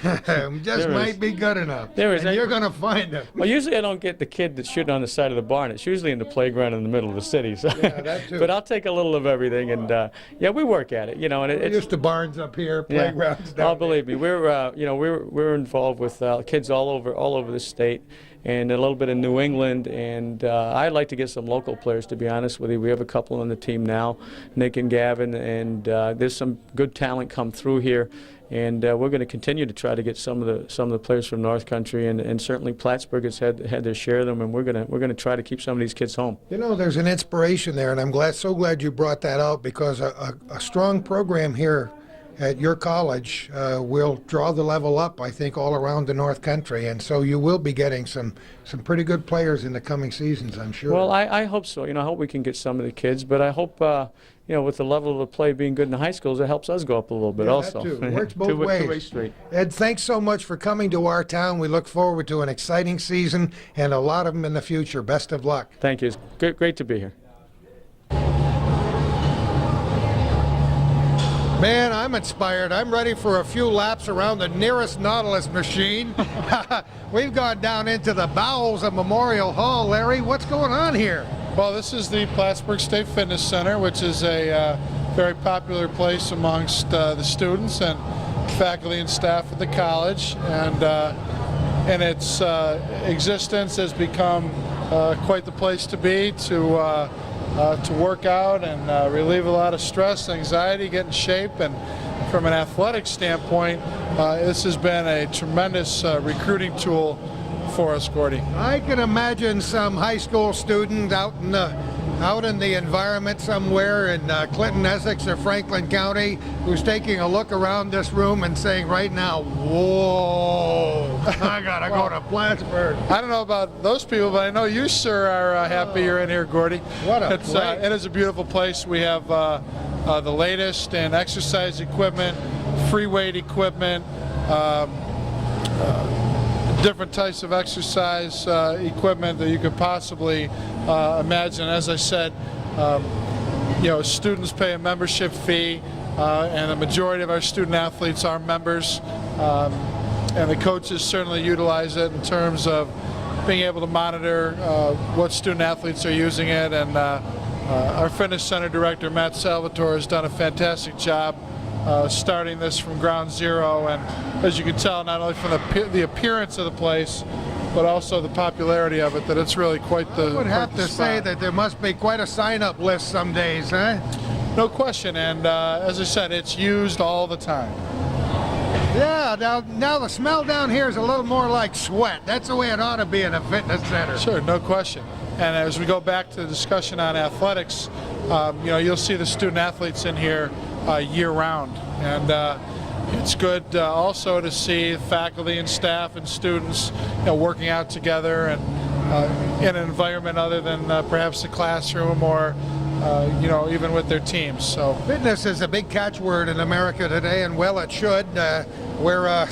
Just might be good enough. There is. And you're going to find him. Well, usually I don't get the kid that's shooting on the side of the barn. It's usually in the playground in the middle of the city. So. Yeah, that too. But I'll take a little of everything, and yeah, we work at it. You know, and We're used to barns up here, playgrounds down Oh, believe me, we're involved with kids all over the state, and a little bit in New England, and I'd like to get some local players, to be honest with you. We have a couple on the team now, Nick and Gavin, and there's some good talent come through here, and we're going to continue to try to get some of the players from North Country, and certainly Plattsburgh has had their share of them, and we're going to try to keep some of these kids home. You know, there's an inspiration there, and I'm so glad you brought that out, because a strong program here at your college will draw the level up, I think, all around the North Country, and so you will be getting some pretty good players in the coming seasons, I'm sure. Well, I hope so. You know, I hope we can get some of the kids, but I hope you know, with the level of the play being good in the high schools, it helps us go up a little bit also. That too. It works both ways. Two-way street. Ed, thanks so much for coming to our town. We look forward to an exciting season and a lot of them in the future. Best of luck. Thank you. It's great to be here. Man, I'm inspired. I'm ready for a few laps around the nearest Nautilus machine. We've gone down into the bowels of Memorial Hall. Larry, what's going on here? Well, this is the Plattsburgh State Fitness Center, which is a very popular place amongst the students and faculty and staff at the college. And its existence has become quite the place to be, to work out and relieve a lot of stress, anxiety, get in shape. And from an athletic standpoint, this has been a tremendous recruiting tool for us, Gordy. I can imagine some high school student out in the environment somewhere in Clinton, Essex, or Franklin County who's taking a look around this room and saying right now, whoa, I gotta go to Plattsburgh. I don't know about those people, but I know you, sir, are happy you're in here, Gordy. What a place. It is a beautiful place. We have the latest in exercise equipment, free weight equipment, different types of exercise equipment that you could possibly imagine. As I said, you know, students pay a membership fee, and the majority of our student athletes are members, and the coaches certainly utilize it in terms of being able to monitor what student athletes are using it. And our fitness center director, Matt Salvatore, has done a fantastic job starting this from ground zero, and as you can tell, not only from the appearance of the place, but also the popularity of it, that it's really quite the I would have to say that there must be quite a sign-up list some days, huh? No question, and as I said, it's used all the time. Yeah, now the smell down here is a little more like sweat. That's the way it ought to be in a fitness center. Sure, no question. And as we go back to the discussion on athletics, you know, you'll see the student athletes in here year-round, and it's good also to see faculty and staff and students, you know, working out together and in an environment other than perhaps the classroom or you know, even with their teams. So fitness is a big catchword in America today, and well, it should. We're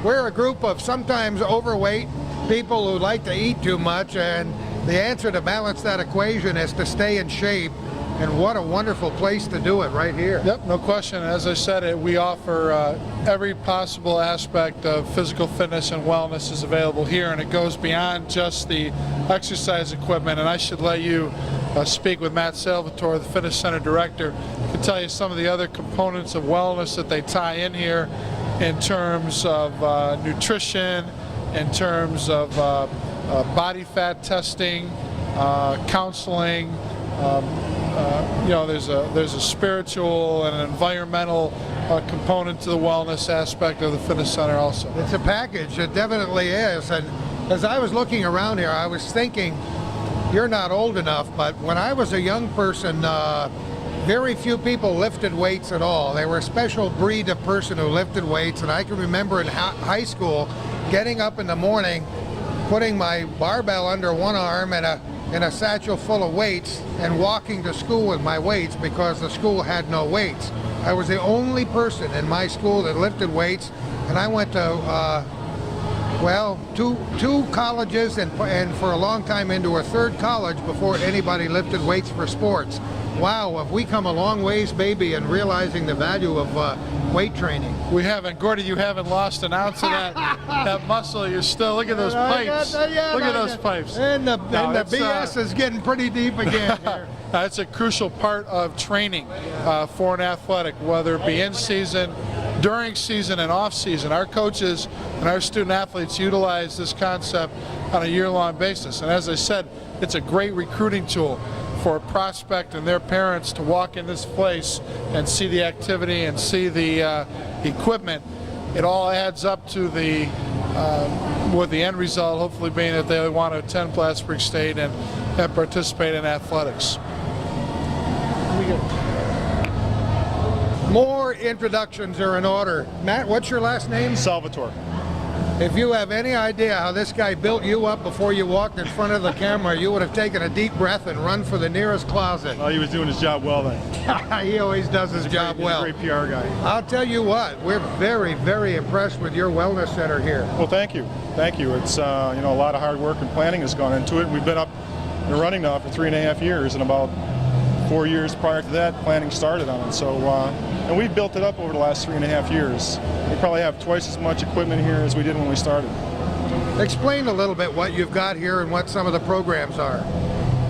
we're a group of sometimes overweight people who like to eat too much, and the answer to balance that equation is to stay in shape. And what a wonderful place to do it right here. Yep, no question. As I said, we offer every possible aspect of physical fitness and wellness is available here, and it goes beyond just the exercise equipment. And I should let you speak with Matt Salvatore, the fitness center director, to tell you some of the other components of wellness that they tie in here in terms of nutrition, in terms of body fat testing, counseling. You know, there's a spiritual and an environmental component to the wellness aspect of the fitness center also. It's a package, it definitely is. And as I was looking around here, I was thinking, you're not old enough, but when I was a young person, very few people lifted weights at all. They were a special breed of person who lifted weights, and I can remember in high school getting up in the morning, putting my barbell under one arm and in a satchel full of weights and walking to school with my weights because the school had no weights. I was the only person in my school that lifted weights, and I went to well, two colleges and for a long time into a third college before anybody lifted weights for sports. Wow, have we come a long ways, baby, in realizing the value of weight training. We haven't. Gordy, you haven't lost an ounce of that muscle. You're still, look at those pipes. Look at those pipes. And the BS is getting pretty deep again here. That's a crucial part of training for an athletic, whether it be in season, during season, and off season. Our coaches and our student athletes utilize this concept on a year-long basis. And as I said, it's a great recruiting tool for a prospect and their parents to walk in this place and see the activity and see the equipment. It all adds up to the with the end result hopefully being that they want to attend Plattsburgh State and participate in athletics. More introductions are in order. Matt, what's your last name? Salvatore. If you have any idea how this guy built you up before you walked in front of the camera, you would have taken a deep breath and run for the nearest closet. Well, he was doing his job well then. He always does his job well. He's a great PR guy. I'll tell you what, we're very, very impressed with your wellness center here. Well, thank you. Thank you. It's, a lot of hard work and planning has gone into it. We've been up and running now for 3.5 years, and about 4 years prior to that, planning started on it. So, and we've built it up over the last 3.5 years. We probably have twice as much equipment here as we did when we started. Explain a little bit what you've got here and what some of the programs are.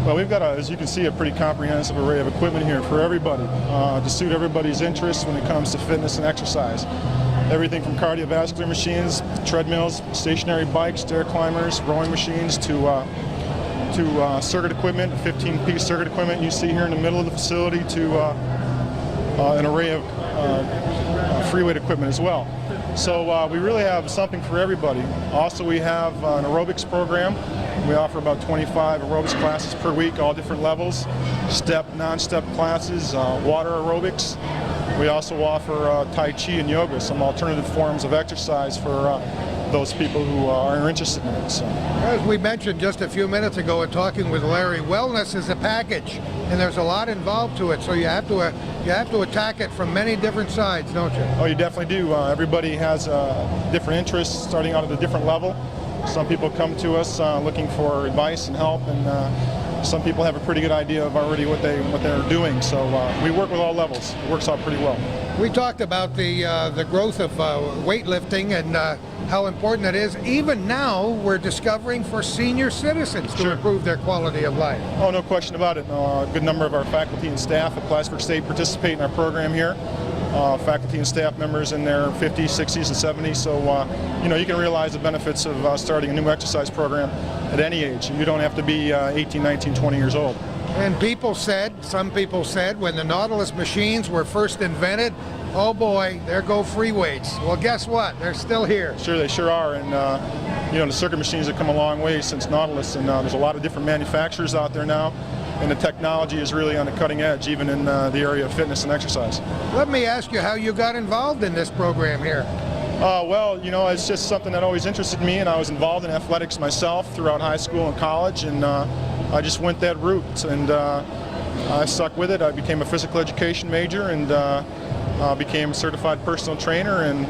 Well, we've got, as you can see, a pretty comprehensive array of equipment here for everybody, to suit everybody's interests when it comes to fitness and exercise. Everything from cardiovascular machines, treadmills, stationary bikes, stair climbers, rowing machines, to circuit equipment, 15-piece circuit equipment you see here in the middle of the facility, to an array of free weight equipment as well. So we really have something for everybody. Also, we have an aerobics program. We offer about 25 aerobics classes per week, all different levels, step, non-step classes, water aerobics. We also offer Tai Chi and yoga, some alternative forms of exercise for those people who are interested in it. So. As we mentioned just a few minutes ago in talking with Larry, wellness is a package, and there's a lot involved to it. So you have to attack it from many different sides, don't you? Oh, you definitely do. Everybody has different interests, starting out at a different level. Some people come to us looking for advice and help, and some people have a pretty good idea of already what they're doing. So we work with all levels. It works out pretty well. We talked about the growth of weightlifting and how important it is. Even now, we're discovering for senior citizens to improve their quality of life. Oh, no question about it. A good number of our faculty and staff at Plattsburgh State participate in our program here. Faculty and staff members in their 50s, 60s, and 70s. So, you can realize the benefits of starting a new exercise program at any age. You don't have to be 18, 19, 20 years old. And some people said, when the Nautilus machines were first invented, oh boy, there go free weights. Well, guess what? They're still here. Sure, they sure are. And, the circuit machines have come a long way since Nautilus, and there's a lot of different manufacturers out there now. And the technology is really on the cutting edge, even in the area of fitness and exercise. Let me ask you how you got involved in this program here. Well, it's just something that always interested me, and I was involved in athletics myself throughout high school and college, and I just went that route, and I stuck with it. I became a physical education major and became a certified personal trainer, and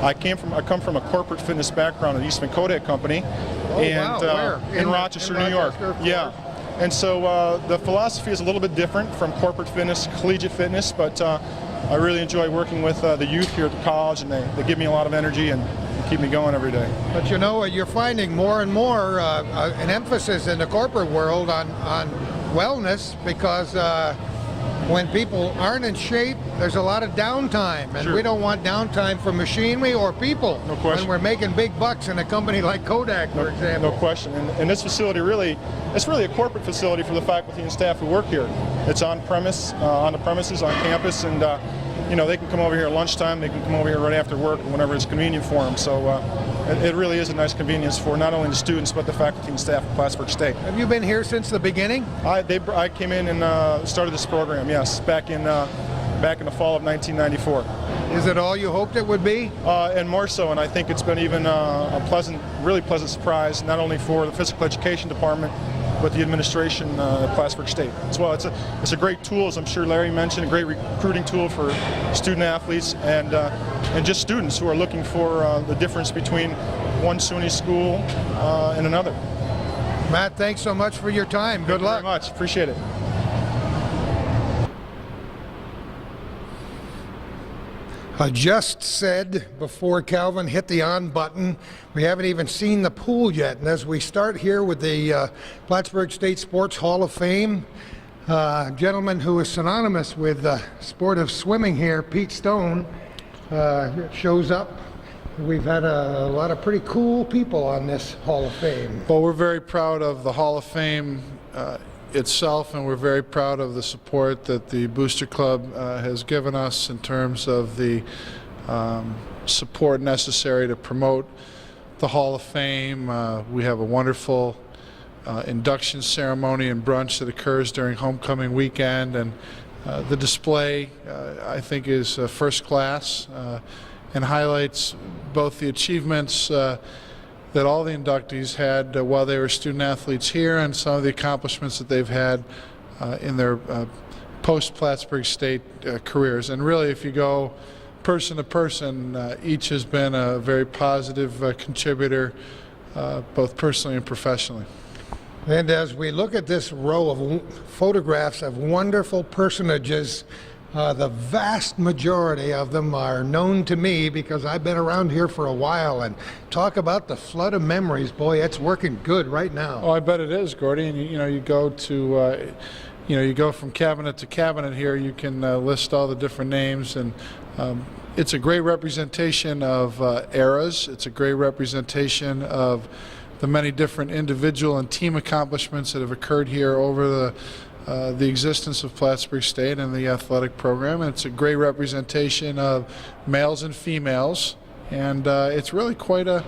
I come from a corporate fitness background at Eastman Kodak Company, in Rochester, New York. Yeah. And so the philosophy is a little bit different from corporate fitness, collegiate fitness, but I really enjoy working with the youth here at the college, and they give me a lot of energy and keep me going every day. But you're finding more and more an emphasis in the corporate world on wellness, because when people aren't in shape, there's a lot of downtime, and Sure. we don't want downtime for machinery or people. No question. When we're making big bucks in a company like Kodak, for example. No question. And this facility it's really a corporate facility for the faculty and staff who work here. It's on the premises, on campus, and they can come over here at lunchtime. They can come over here right after work, whenever it's convenient for them. So it really is a nice convenience for not only the students but the faculty and staff at Plattsburgh State. Have you been here since the beginning? I came in and started this program, yes, back in the fall of 1994. Is it all you hoped it would be? And more so, and I think it's been even a really pleasant surprise, not only for the physical education department, with the administration at Plattsburgh State as well. It's a great tool, as I'm sure Larry mentioned, a great recruiting tool for student athletes and just students who are looking for the difference between one SUNY school and another. Matt, thanks so much for your time. Good luck. Thank you very much. Appreciate it. I just said before Calvin hit the on button, we haven't even seen the pool yet. And as we start here with the Plattsburgh State Sports Hall of Fame, a gentleman who is synonymous with the sport of swimming here, Pete Stone, shows up. We've had a lot of pretty cool people on this Hall of Fame. Well, we're very proud of the Hall of Fame itself, and we're very proud of the support that the Booster Club has given us in terms of the support necessary to promote the Hall of Fame. We have a wonderful induction ceremony and brunch that occurs during homecoming weekend, and the display I think is first class and highlights both the achievements that all the inductees had while they were student athletes here and some of the accomplishments that they've had in their post-Plattsburgh State careers. And really, if you go person to person, each has been a very positive contributor, both personally and professionally. And as we look at this row of photographs of wonderful personages, the vast majority of them are known to me because I've been around here for a while. And talk about the flood of memories, boy, it's working good right now. Oh, I bet it is, Gordy. And you go to, you go from cabinet to cabinet here. You can list all the different names, and it's a great representation of eras. It's a great representation of the many different individual and team accomplishments that have occurred here over the existence of Plattsburgh State and the athletic program. And it's a great representation of males and females, and it's really quite a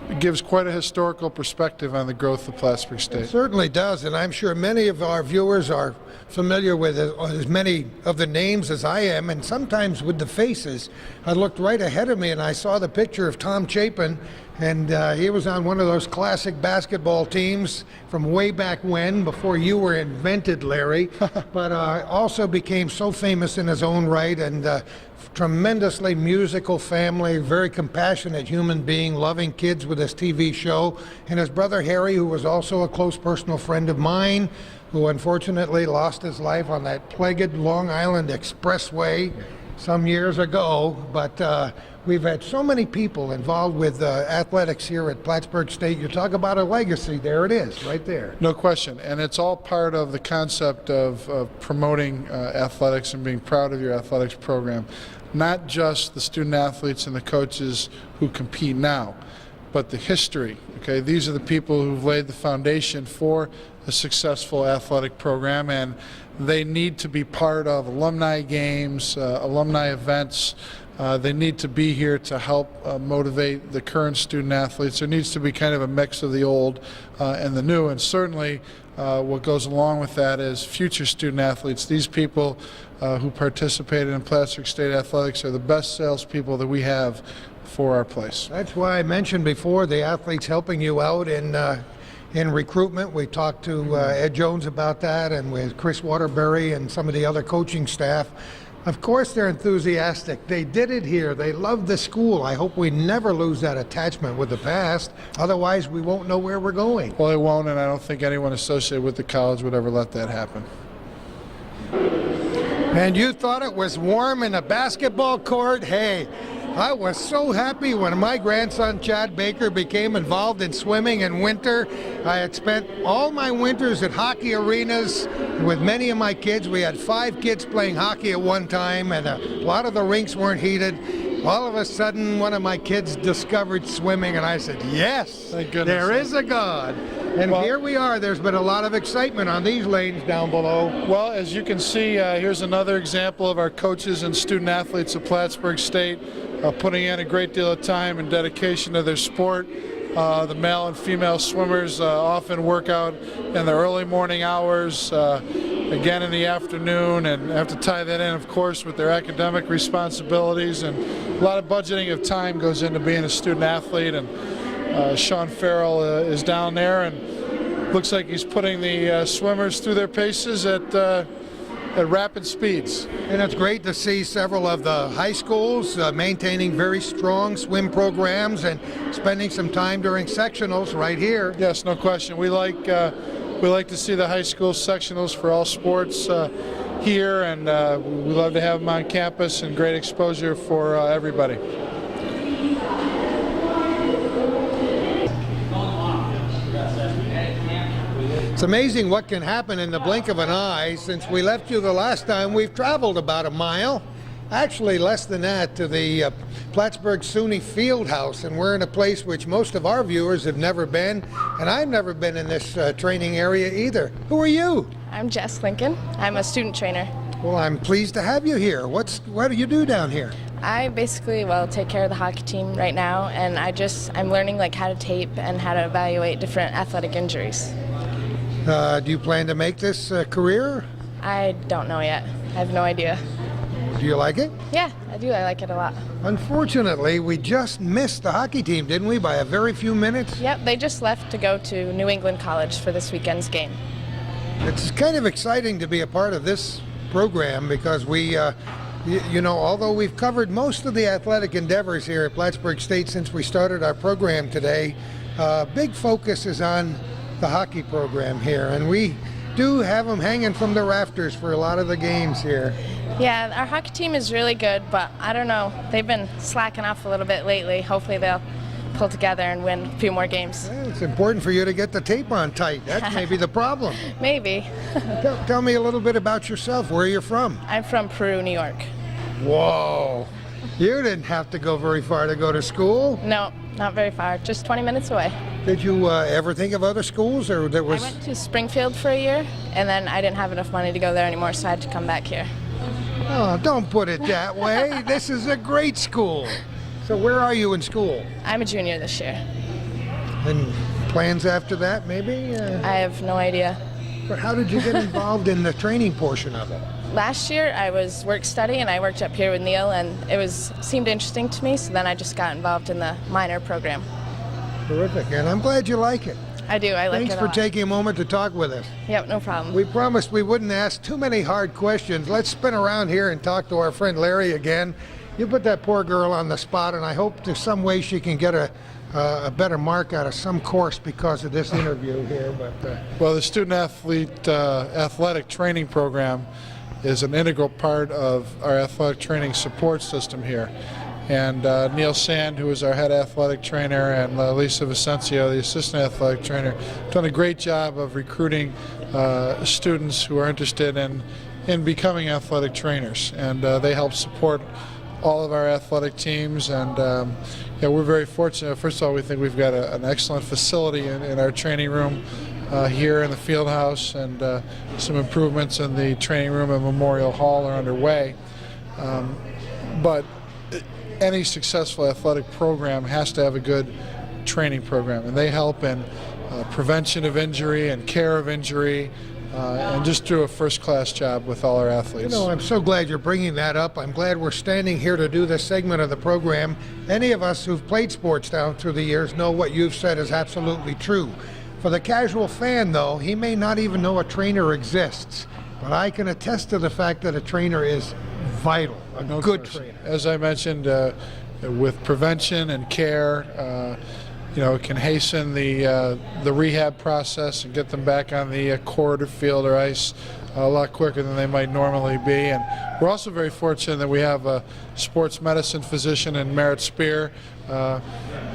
it gives quite a historical perspective on the growth of Plattsburgh State. It certainly does, and I'm sure many of our viewers are familiar with as many of the names as I am, and sometimes with the faces. I looked right ahead of me and I saw the picture of Tom Chapin, and he was on one of those classic basketball teams from way back when, before you were invented, Larry, but also became so famous in his own right, and tremendously musical family, very compassionate human being, loving kids with his TV show. And his brother Harry, who was also a close personal friend of mine, who unfortunately lost his life on that plagued Long Island Expressway some years ago. But we've had so many people involved with athletics here at Plattsburgh State. You talk about a legacy, there it is, right there. No question, and it's all part of the concept of promoting athletics and being proud of your athletics program. Not just the student athletes and the coaches who compete now, but the history. Okay, these are the people who've laid the foundation for a successful athletic program, and they need to be part of alumni games, alumni events. They need to be here to help motivate the current student athletes. There needs to be kind of a mix of the old and the new, and certainly what goes along with that is future student athletes. These people who participated in Plattsburgh State athletics are the best salespeople that we have for our place. That's why I mentioned before the athletes helping you out in recruitment. We talked to Ed Jones about that, and with Chris Waterbury and some of the other coaching staff. Of course they're enthusiastic. They did it here. They love the school. I hope we never lose that attachment with the past. Otherwise, we won't know where we're going. Well, it won't, and I don't think anyone associated with the college would ever let that happen. And you thought it was warm in a basketball court? Hey, I was so happy when my grandson Chad Baker became involved in swimming in winter. I had spent all my winters at hockey arenas with many of my kids. We had 5 kids playing hockey at one time, and a lot of the rinks weren't heated. All of a sudden, one of my kids discovered swimming, and I said, yes, thank goodness. There is a God. And well, here we are. There's been a lot of excitement on these lanes down below. Well, as you can see, here's another example of our coaches and student athletes of Plattsburgh State putting in a great deal of time and dedication to their sport. The male and female swimmers often work out in the early morning hours, again in the afternoon, and have to tie that in, of course, with their academic responsibilities. And a lot of budgeting of time goes into being a student athlete. And Sean Farrell is down there, and looks like he's putting the swimmers through their paces at rapid speeds. And it's great to see several of the high schools maintaining very strong swim programs and spending some time during sectionals right here. Yes, no question. We like to see the high school sectionals for all sports here, and we love to have them on campus and great exposure for everybody. It's amazing what can happen in the blink of an eye. Since we left you the last time, we've traveled about a mile, actually less than that, to the Plattsburgh SUNY Fieldhouse, and we're in a place which most of our viewers have never been, and I've never been in this training area either. Who are you? I'm Jess Lincoln. I'm a student trainer. Well, I'm pleased to have you here. What do you do down here? I basically, take care of the hockey team right now, and I'm learning how to tape and how to evaluate different athletic injuries. Do you plan to make this career? I don't know yet. I have no idea. Do you like it? Yeah, I do. I like it a lot. Unfortunately, we just missed the hockey team, didn't we, by a very few minutes? Yep, they just left to go to New England College for this weekend's game. It's kind of exciting to be a part of this program because we, although we've covered most of the athletic endeavors here at Plattsburgh State since we started our program today, big focus is on the hockey program here, and we do have them hanging from the rafters for a lot of the games here. Yeah, our hockey team is really good, but I don't know. They've been slacking off a little bit lately. Hopefully they'll pull together and win a few more games. Well, it's important for you to get the tape on tight. That's maybe the problem. Maybe. Tell me a little bit about yourself, where you're from. I'm from Peru, New York. Whoa. You didn't have to go very far to go to school. No, not very far. Just 20 minutes away. Did you ever think of other schools, or there was? I went to Springfield for a year, and then I didn't have enough money to go there anymore, so I had to come back here. Oh, don't put it that way. This is a great school. So where are you in school? I'm a junior this year. And plans after that, maybe? I have no idea. But how did you get involved in the training portion of it? Last year I was work study, and I worked up here with Neil, and it seemed interesting to me, so then I just got involved in the minor program. Terrific, and I'm glad you like it. I do, I like it a lot. Thanks for taking a moment to talk with us. Yep, no problem. We promised we wouldn't ask too many hard questions. Let's spin around here and talk to our friend Larry again. You put that poor girl on the spot, and I hope to some way she can get a better mark out of some course because of this interview here. But Well, the student athlete athletic training program is an integral part of our athletic training support system here. And Neil Sand, who is our head athletic trainer, and Lisa Vicencio, the assistant athletic trainer, done a great job of recruiting students who are interested in becoming athletic trainers. And they help support all of our athletic teams, and we're very fortunate. First of all, we think we've got an excellent facility in our training room here in the field house, and some improvements in the training room and Memorial Hall are underway. But any successful athletic program has to have a good training program, and they help in prevention of injury and care of injury, and just do a first-class job with all our athletes. I'm so glad you're bringing that up. I'm glad we're standing here to do this segment of the program. Any of us who've played sports down through the years know what you've said is absolutely true. For the casual fan, though, he may not even know a trainer exists, but I can attest to the fact that a trainer is vital, a good trainer. As I mentioned, with prevention and care, it can hasten the rehab process and get them back on the court or field or ice a lot quicker than they might normally be. And we're also very fortunate that we have a sports medicine physician in Merritt Spear,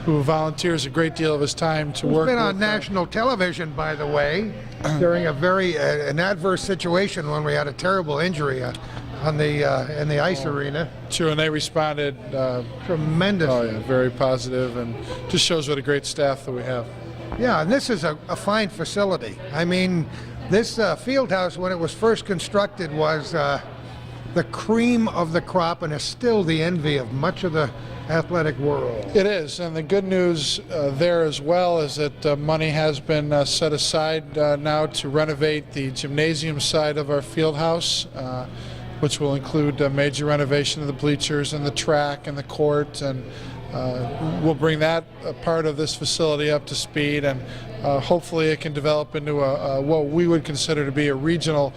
who volunteers a great deal of his time to work with. He's been on national television, by the way, during an adverse situation when we had a terrible injury in the ice arena. True, and they responded tremendous. Oh yeah, very positive, and just shows what a great staff that we have. Yeah, and this is a fine facility. I mean, this field house, when it was first constructed, was the cream of the crop, and is still the envy of much of the athletic world. It is, and the good news there as well is that money has been set aside now to renovate the gymnasium side of our field house, which will include major renovation of the bleachers and the track and the court, and we'll bring that part of this facility up to speed, and hopefully it can develop into what we would consider to be a regional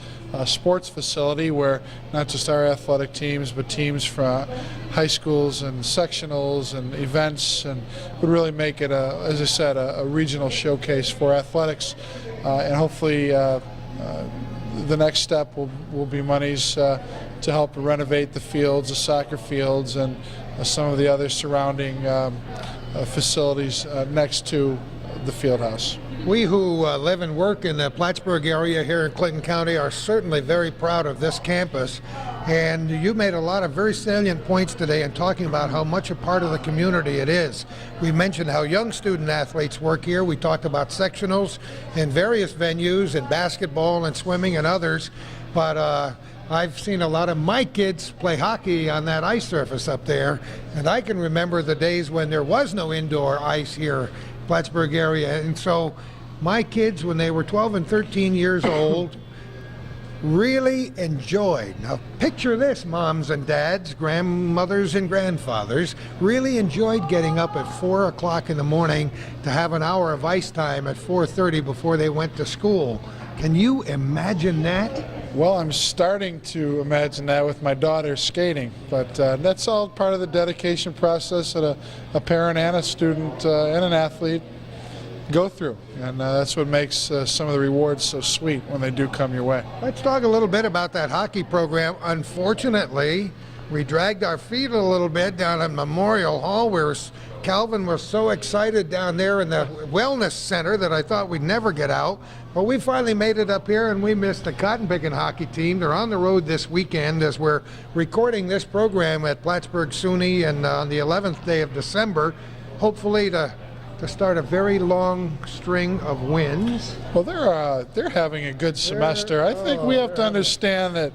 sports facility where not just our athletic teams but teams from high schools and sectionals and events, and would really make it, as I said, a regional showcase for athletics, and hopefully the next step will be monies to help renovate the fields, the soccer fields, and some of the other surrounding facilities next to the field house. We who live and work in the Plattsburgh area here in Clinton County are certainly very proud of this campus, and you made a lot of very salient points today in talking about how much a part of the community it is. We mentioned how young student athletes work here. We talked about sectionals in various venues, in basketball and swimming and others, but I've seen a lot of my kids play hockey on that ice surface up there, and I can remember the days when there was no indoor ice here Plattsburgh area, and so my kids, when they were 12 and 13 years old, really enjoyed. Now picture this, moms and dads, grandmothers and grandfathers, really enjoyed getting up at 4 o'clock in the morning to have an hour of ice time at 4:30 before they went to school. Can you imagine that? Well, I'm starting to imagine that with my daughter skating, but that's all part of the dedication process that a parent and a student and an athlete go through, and that's what makes some of the rewards so sweet when they do come your way. Let's talk a little bit about that hockey program. Unfortunately, we dragged our feet a little bit down at Memorial Hall, where Calvin was so excited down there in the wellness center that I thought we'd never get out. But we finally made it up here, and we missed the cotton picking hockey team. They're on the road this weekend as we're recording this program at Plattsburgh SUNY, and on the 11th day of December, hopefully to start a very long string of wins. Well, they're having a good semester. I think we have to understand that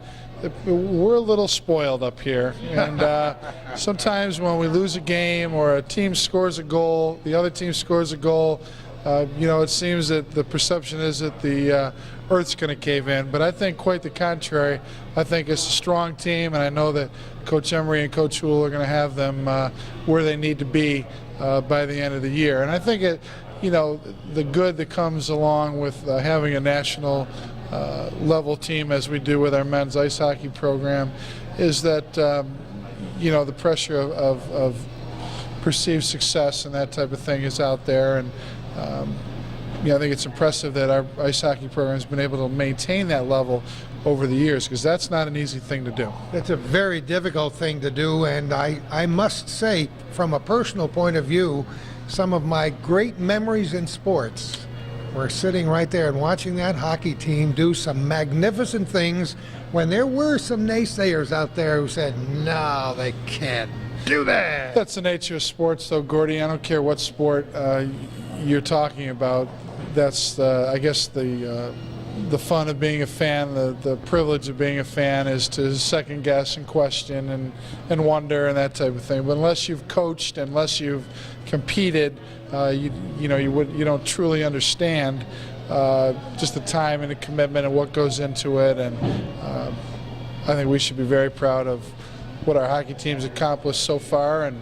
we're a little spoiled up here, and sometimes when we lose a game or a team scores a goal, the other team scores a goal, it seems that the perception is that the earth's going to cave in, but I think quite the contrary. I think it's a strong team, and I know that Coach Emery and Coach Houle are going to have them where they need to be by the end of the year. And I think the good that comes along with having a national level team as we do with our men's ice hockey program is that the pressure of perceived success and that type of thing is out there, and I think it's impressive that our ice hockey program has been able to maintain that level over the years, because that's not an easy thing to do. It's a very difficult thing to do, and I must say, from a personal point of view, some of my great memories in sports were sitting right there and watching that hockey team do some magnificent things when there were some naysayers out there who said, no, they can't do that. That's the nature of sports, though, Gordy. I don't care what sport you're talking about. That's, I guess, the fun of being a fan, the privilege of being a fan is to second guess and question and wonder and that type of thing. But unless you've coached, unless you've competed, you don't truly understand just the time and the commitment and what goes into it. And I think we should be very proud of what our hockey team's accomplished so far and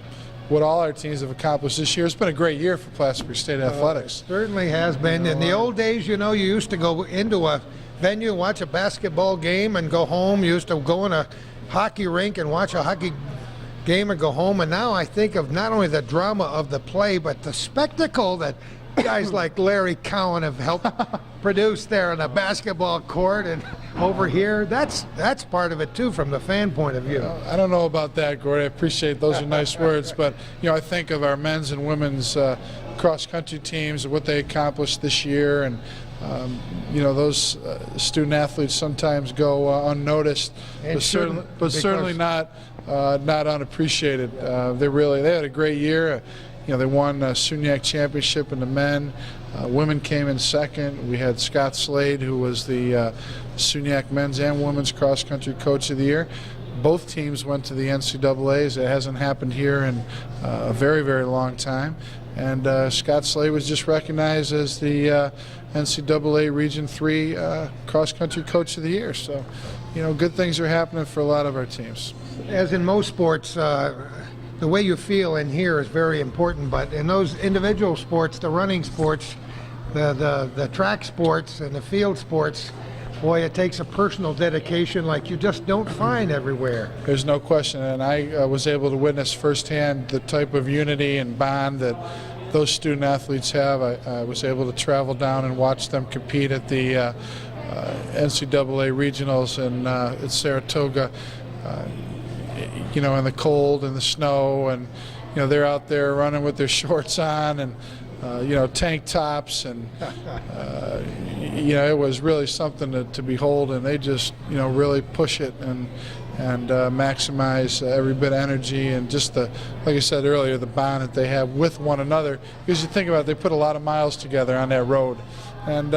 what all our teams have accomplished this year. It's been a great year for Plattsburgh State Athletics. It certainly has been. In the old days, you used to go into a venue, watch a basketball game, and go home. You used to go in a hockey rink and watch a hockey game and go home. And now I think of not only the drama of the play, but the spectacle that guys like Larry Cowan have helped produce there on a basketball court and over here. That's part of it too, from the fan point of view. I don't know about that, Gordy. I appreciate those are nice words, but I think of our men's and women's cross-country teams and what they accomplished this year, and those student athletes sometimes go unnoticed, but certainly not unappreciated. They had a great year. They won SUNY championship in the men. Women came in second. We had Scott Slade, who was the SUNY men's and women's cross-country coach of the year. Both teams went to the NCAAs. It hasn't happened here in a very, very long time. And Scott Slade was just recognized as the NCAA Region 3 cross-country coach of the year. So, good things are happening for a lot of our teams. As in most sports, the way you feel in here is very important, but in those individual sports, the running sports, the track sports and the field sports, boy, it takes a personal dedication like you just don't find everywhere. There's no question, and I was able to witness firsthand the type of unity and bond that those student athletes have. I was able to travel down and watch them compete at the NCAA regionals in Saratoga, in the cold and the snow, and they're out there running with their shorts on and tank tops, and it was really something to behold, and they just really push it and maximize every bit of energy, and just like I said earlier, the bond that they have with one another, because you think about it, they put a lot of miles together on that road, and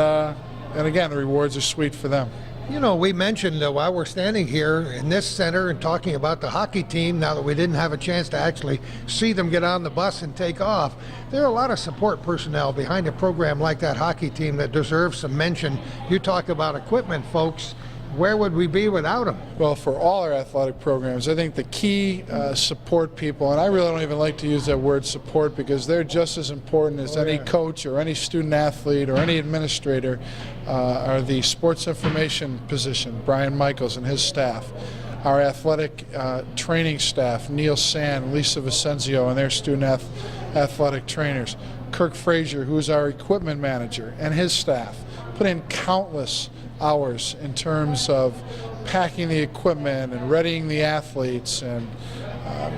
again, the rewards are sweet for them. We mentioned while we're standing here in this center and talking about the hockey team, now that we didn't have a chance to actually see them get on the bus and take off, there are a lot of support personnel behind a program like that hockey team that deserves some mention. You talk about equipment, folks. Where would we be without them? Well, for all our athletic programs, I think the key support people, and I really don't even like to use that word support because they're just as important as any coach or any student athlete or any administrator, are the sports information position, Brian Michaels and his staff. Our athletic training staff, Neil Sand, Lisa Vicenzio, and their student athletic trainers. Kirk Frazier, who's our equipment manager, and his staff put in countless hours in terms of packing the equipment and readying the athletes, and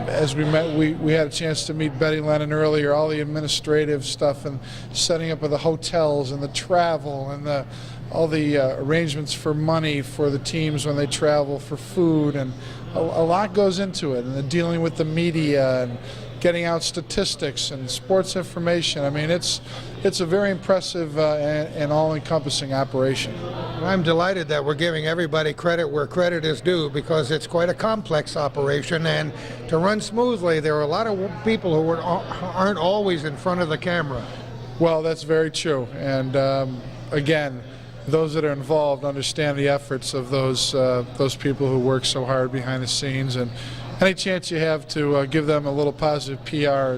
as we met, we had a chance to meet Betty Lennon earlier, all the administrative stuff and setting up of the hotels and the travel and all the arrangements for money for the teams when they travel, for food, and a lot goes into it, and the dealing with the media and getting out statistics and sports information. I mean, it's a very impressive and all-encompassing operation. I'm delighted that we're giving everybody credit where credit is due, because it's quite a complex operation, and to run smoothly, there are a lot of people who aren't always in front of the camera. Well, that's very true, and again, those that are involved understand the efforts of those people who work so hard behind the scenes, and any chance you have to give them a little positive PR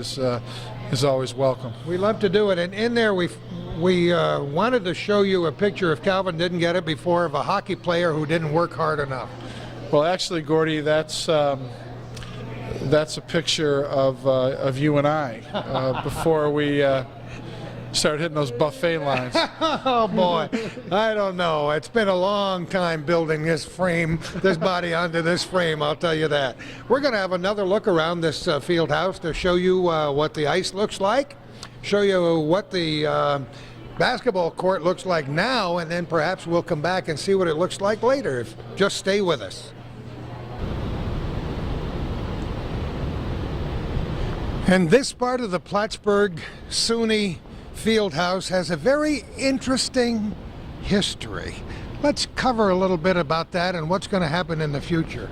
is always welcome. We love to do it, and in there we wanted to show you a picture, if Calvin didn't get it before, of a hockey player who didn't work hard enough. Well, actually, Gordy, that's a picture of you and I before we start hitting those buffet lines. Oh boy, I don't know. It's been a long time building this body onto this frame, I'll tell you that. We're going to have another look around this field house to show you what the ice looks like, show you what the basketball court looks like now, and then perhaps we'll come back and see what it looks like later. Just stay with us. And this part of the Plattsburgh SUNY Fieldhouse has a very interesting history. Let's cover a little bit about that and what's going to happen in the future.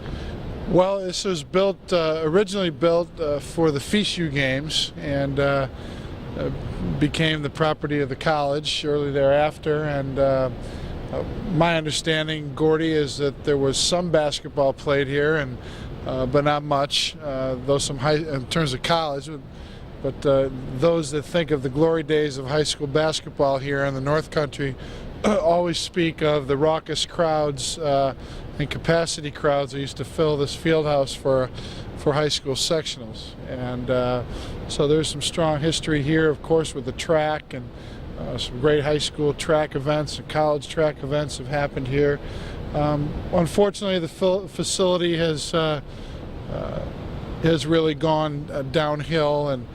Well, this was originally built for the PSUC games, and became the property of the college shortly thereafter. And my understanding, Gordy, is that there was some basketball played here, and but not much, though some in terms of college. But those that think of the glory days of high school basketball here in the North Country always speak of the raucous crowds and capacity crowds that used to fill this field house for high school sectionals. And so there's some strong history here, of course, with the track, and some great high school track events and college track events have happened here. Unfortunately, the facility has really gone downhill, and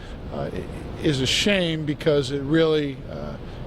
is a shame because it really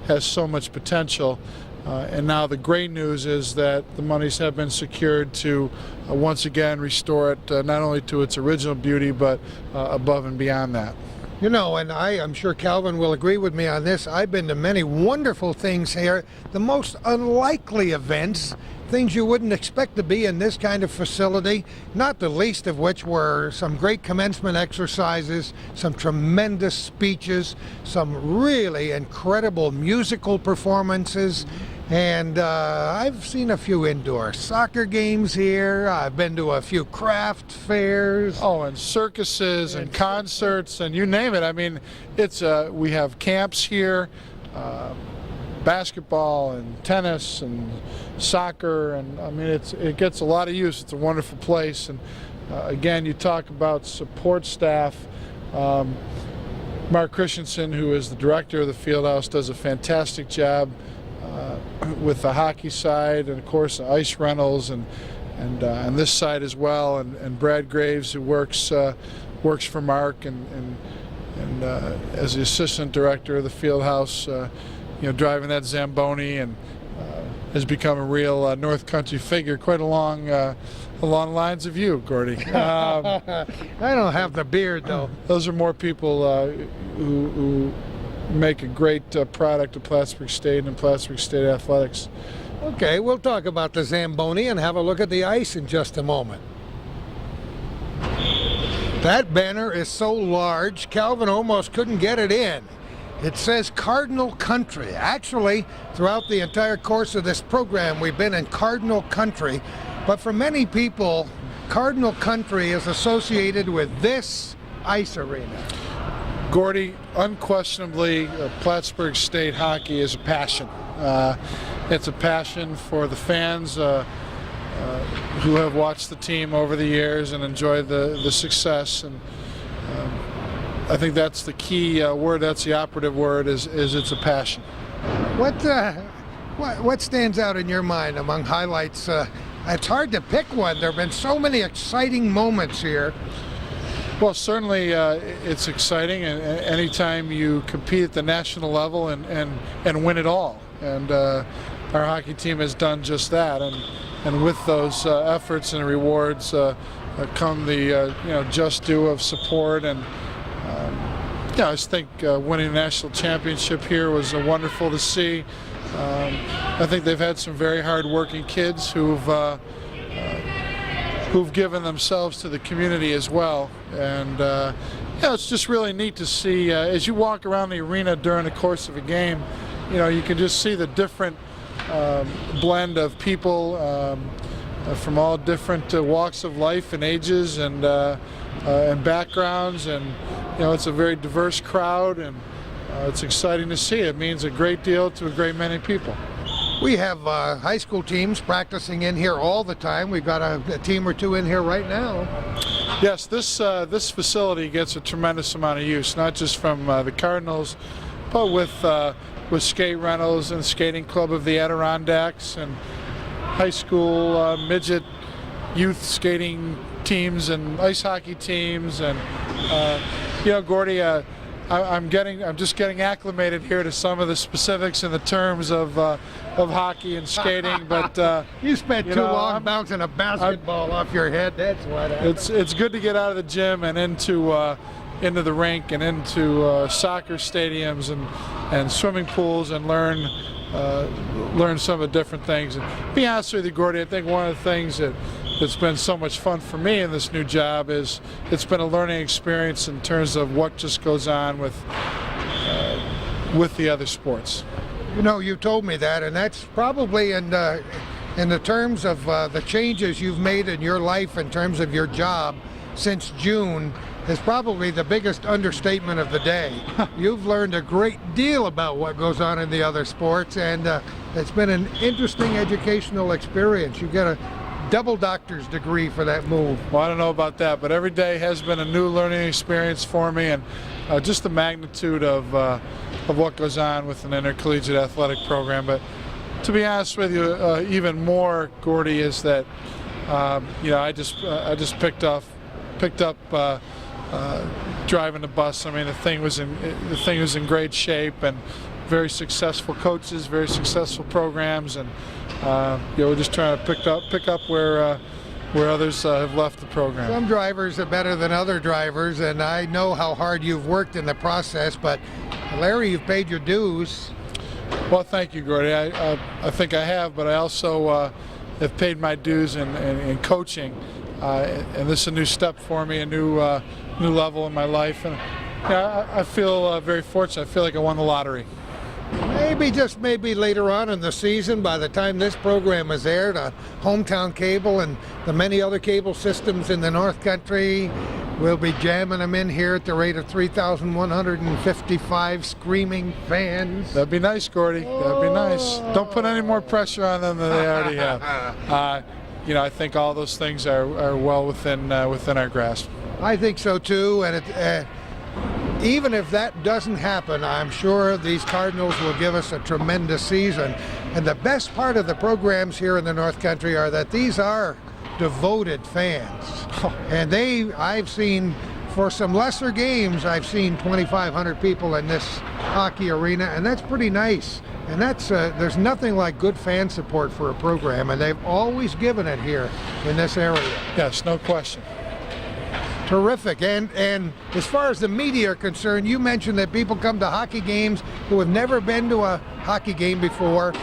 has so much potential. And now the great news is that the monies have been secured to once again restore it not only to its original beauty, but above and beyond that. You know, and I'm sure Calvin will agree with me on this, I've been to many wonderful things here, the most unlikely events, things you wouldn't expect to be in this kind of facility, not the least of which were some great commencement exercises, some tremendous speeches, some really incredible musical performances, and I've seen a few indoor soccer games here. I've been to a few craft fairs. Oh, and circuses and concerts and you name it. I mean, it's we have camps here. basketball and tennis and soccer, and I mean it gets a lot of use. It's a wonderful place, and again, you talk about support staff. Mark Christensen, who is the director of the Fieldhouse, does a fantastic job with the hockey side, and of course the ice rentals, and on this side as well, and Brad Graves, who works for Mark, and as the assistant director of the Fieldhouse, driving that Zamboni, and has become a real North Country figure, quite along lines of you, Gordy. I don't have the beard, though. Those are more people who make a great product of Plattsburgh State and Plattsburgh State athletics. Okay, we'll talk about the Zamboni and have a look at the ice in just a moment. That banner is so large, Calvin almost couldn't get it in. It says Cardinal Country. Actually, throughout the entire course of this program, we've been in Cardinal Country. But for many people, Cardinal Country is associated with this ice arena. Gordy, unquestionably, Plattsburgh State hockey is a passion. It's a passion for the fans who have watched the team over the years and enjoyed the success. And I think that's the key word. That's the operative word. Is it's a passion. What stands out in your mind among highlights? It's hard to pick one. There have been so many exciting moments here. Well, certainly it's exciting, and anytime you compete at the national level and win it all. And our hockey team has done just that. And with those efforts and rewards come the just due of support. And I just think winning a national championship here was wonderful to see. I think they've had some very hard-working kids who've given themselves to the community as well. And it's just really neat to see as you walk around the arena during the course of a game. You can just see the different blend of people from all different walks of life and ages and backgrounds, and it's a very diverse crowd, and it's exciting to see. It means a great deal to a great many people. We have high school teams practicing in here all the time. We've got a team or two in here right now. Yes, this facility gets a tremendous amount of use, not just from the Cardinals, but with skate rentals and skating club of the Adirondacks, and high school midget youth skating teams and ice hockey teams. And Gordy, I'm just getting acclimated here to some of the specifics and the terms of hockey and skating. But you spent too long bouncing a basketball off your head. That's what it's good to get out of the gym and into the rink and into soccer stadiums and swimming pools and learn some of the different things. And to be honest with you, Gordy, I think one of the things that's been so much fun for me in this new job is it's been a learning experience in terms of what just goes on with the other sports. You told me that, and that's probably in the terms of the changes you've made in your life in terms of your job since June is probably the biggest understatement of the day. You've learned a great deal about what goes on in the other sports, and it's been an interesting educational experience. You get a double doctor's degree for that move. Well, I don't know about that, but every day has been a new learning experience for me, and just the magnitude of what goes on with an intercollegiate athletic program. But to be honest with you, even more, Gordy, is that I just picked up driving the bus. I mean, the thing was in great shape, and very successful coaches, very successful programs, and we're just trying to pick up where others have left the program. Some drivers are better than other drivers, and I know how hard you've worked in the process, but Larry, you've paid your dues. Well, thank you, Gordy. I think I have, but I also have paid my dues in coaching, and this is a new step for me, a new level in my life, and I feel very fortunate. I feel like I won the lottery. Maybe later on in the season, by the time this program is aired on Hometown Cable and the many other cable systems in the North Country, We'll be jamming them in here at the rate of 3,155 screaming fans. That'd be nice, Gordy. That'd be nice. Don't put any more pressure on them than they already have. I think all those things are well within our grasp. I think so too, and even if that doesn't happen, I'm sure these Cardinals will give us a tremendous season. And the best part of the programs here in the North Country are that these are devoted fans. And I've seen, for some lesser games, I've seen 2,500 people in this hockey arena, and that's pretty nice. And there's nothing like good fan support for a program, and they've always given it here in this area. Yes, no question. Terrific. And as far as the media are concerned, you mentioned that people come to hockey games who have never been to a hockey game before.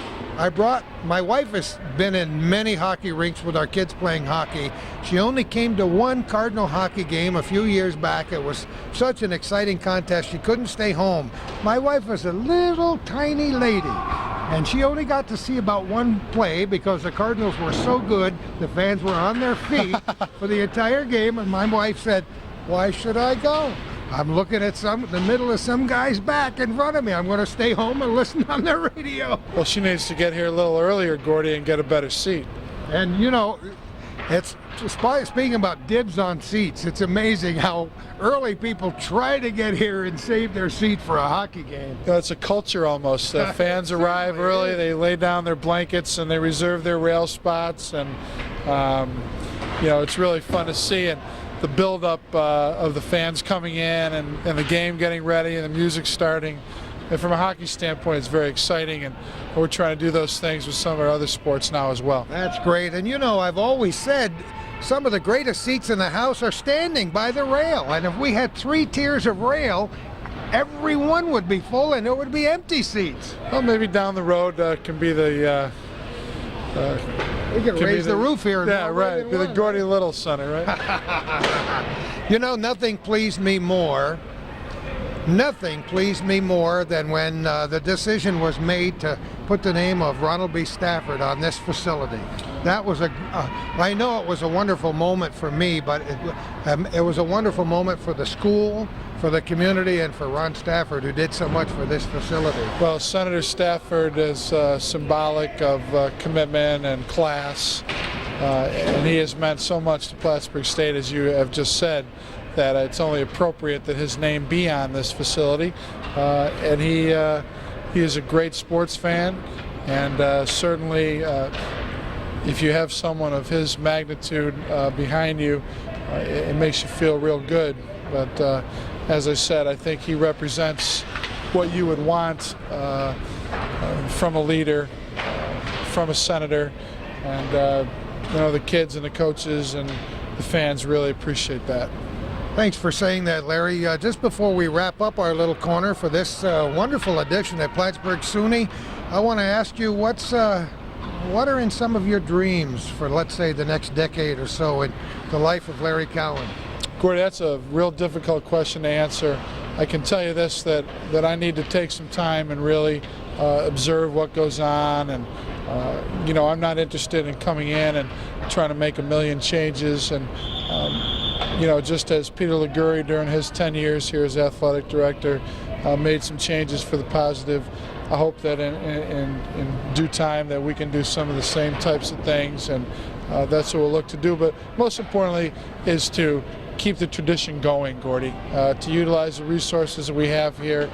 My wife has been in many hockey rinks with our kids playing hockey. She only came to one Cardinal hockey game a few years back. It was such an exciting contest, she couldn't stay home. My wife was a little tiny lady, and she only got to see about one play because the Cardinals were so good, the fans were on their feet for the entire game, and my wife said, "Why should I go? I'm looking at the middle of some guy's back in front of me. I'm going to stay home and listen on the radio." Well, she needs to get here a little earlier, Gordy, and get a better seat. And it's speaking about dibs on seats. It's amazing how early people try to get here and save their seat for a hockey game. It's a culture almost. Fans arrive early, they lay down their blankets, and they reserve their rail spots. And it's really fun to see. And the build-up of the fans coming in and the game getting ready and the music starting. And from a hockey standpoint, it's very exciting, and we're trying to do those things with some of our other sports now as well. That's great. And I've always said some of the greatest seats in the house are standing by the rail. And if we had 3 tiers of rail, every one would be full and there would be empty seats. Well, maybe down the road can be the... we can raise the roof here. Yeah, right. Be the Gordy Little Center, right? Nothing pleased me more than when the decision was made to put the name of Ronald B. Stafford on this facility. That was I know it was a wonderful moment for me, but it was a wonderful moment for the school, for the community, and for Ron Stafford, who did so much for this facility. Well, Senator Stafford is symbolic of commitment and class, and he has meant so much to Plattsburgh State, as you have just said, that it's only appropriate that his name be on this facility. And he is a great sports fan, and certainly if you have someone of his magnitude behind you, it makes you feel real good. But as I said, I think he represents what you would want from a leader, from a senator, and the kids and the coaches and the fans really appreciate that. Thanks for saying that, Larry. Just before we wrap up our little corner for this wonderful edition at Plattsburgh SUNY, I want to ask you what are in some of your dreams for, let's say, the next decade or so in the life of Larry Cowan? Gordy, that's a real difficult question to answer. I can tell you this, that I need to take some time and really observe what goes on, and I'm not interested in coming in and trying to make a million changes. And just as Peter Liguri during his 10 years here as athletic director made some changes for the positive, I hope that in due time that we can do some of the same types of things, and that's what we'll look to do. But most importantly is to keep the tradition going, Gordy, to utilize the resources that we have here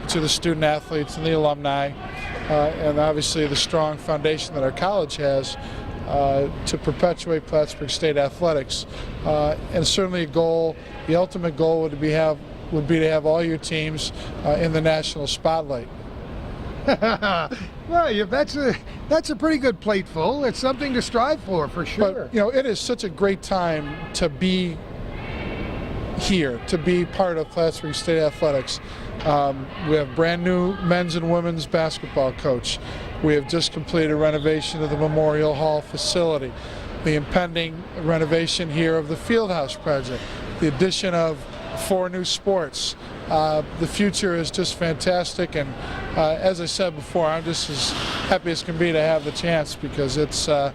to the student athletes and the alumni, and obviously the strong foundation that our college has to perpetuate Plattsburgh State athletics. And certainly the ultimate goal would be to have all your teams in the national spotlight. Well, that's a pretty good plate full. It's something to strive for sure. But it is such a great time to be here, to be part of Plattsburgh State athletics. We have brand new men's and women's basketball coach. We have just completed renovation of the Memorial Hall facility, the impending renovation here of the Fieldhouse project, the addition of 4 new sports. The future is just fantastic, and as I said before, I'm just as happy as can be to have the chance, because it's a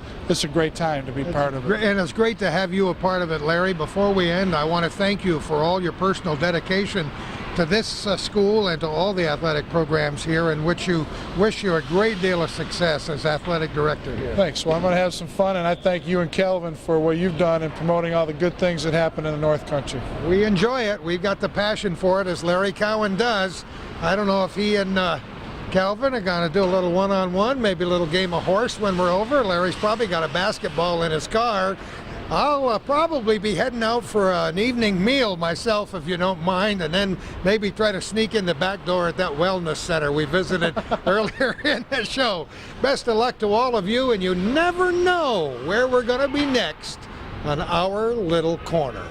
great time to be part of it. And it's great to have you a part of it, Larry. Before we end, I want to thank you for all your personal dedication to this school and to all the athletic programs here, and wish you a great deal of success as athletic director here. Thanks. Well, I'm going to have some fun, and I thank you and Kelvin for what you've done in promoting all the good things that happen in the North Country. We enjoy it. We've got the passion for it, as Larry Cowan does. I don't know if he and Calvin are going to do a little one-on-one, maybe a little game of horse when we're over. Larry's probably got a basketball in his car. I'll probably be heading out for an evening meal myself, if you don't mind, and then maybe try to sneak in the back door at that wellness center we visited earlier in the show. Best of luck to all of you, and you never know where we're going to be next on Our Little Corner.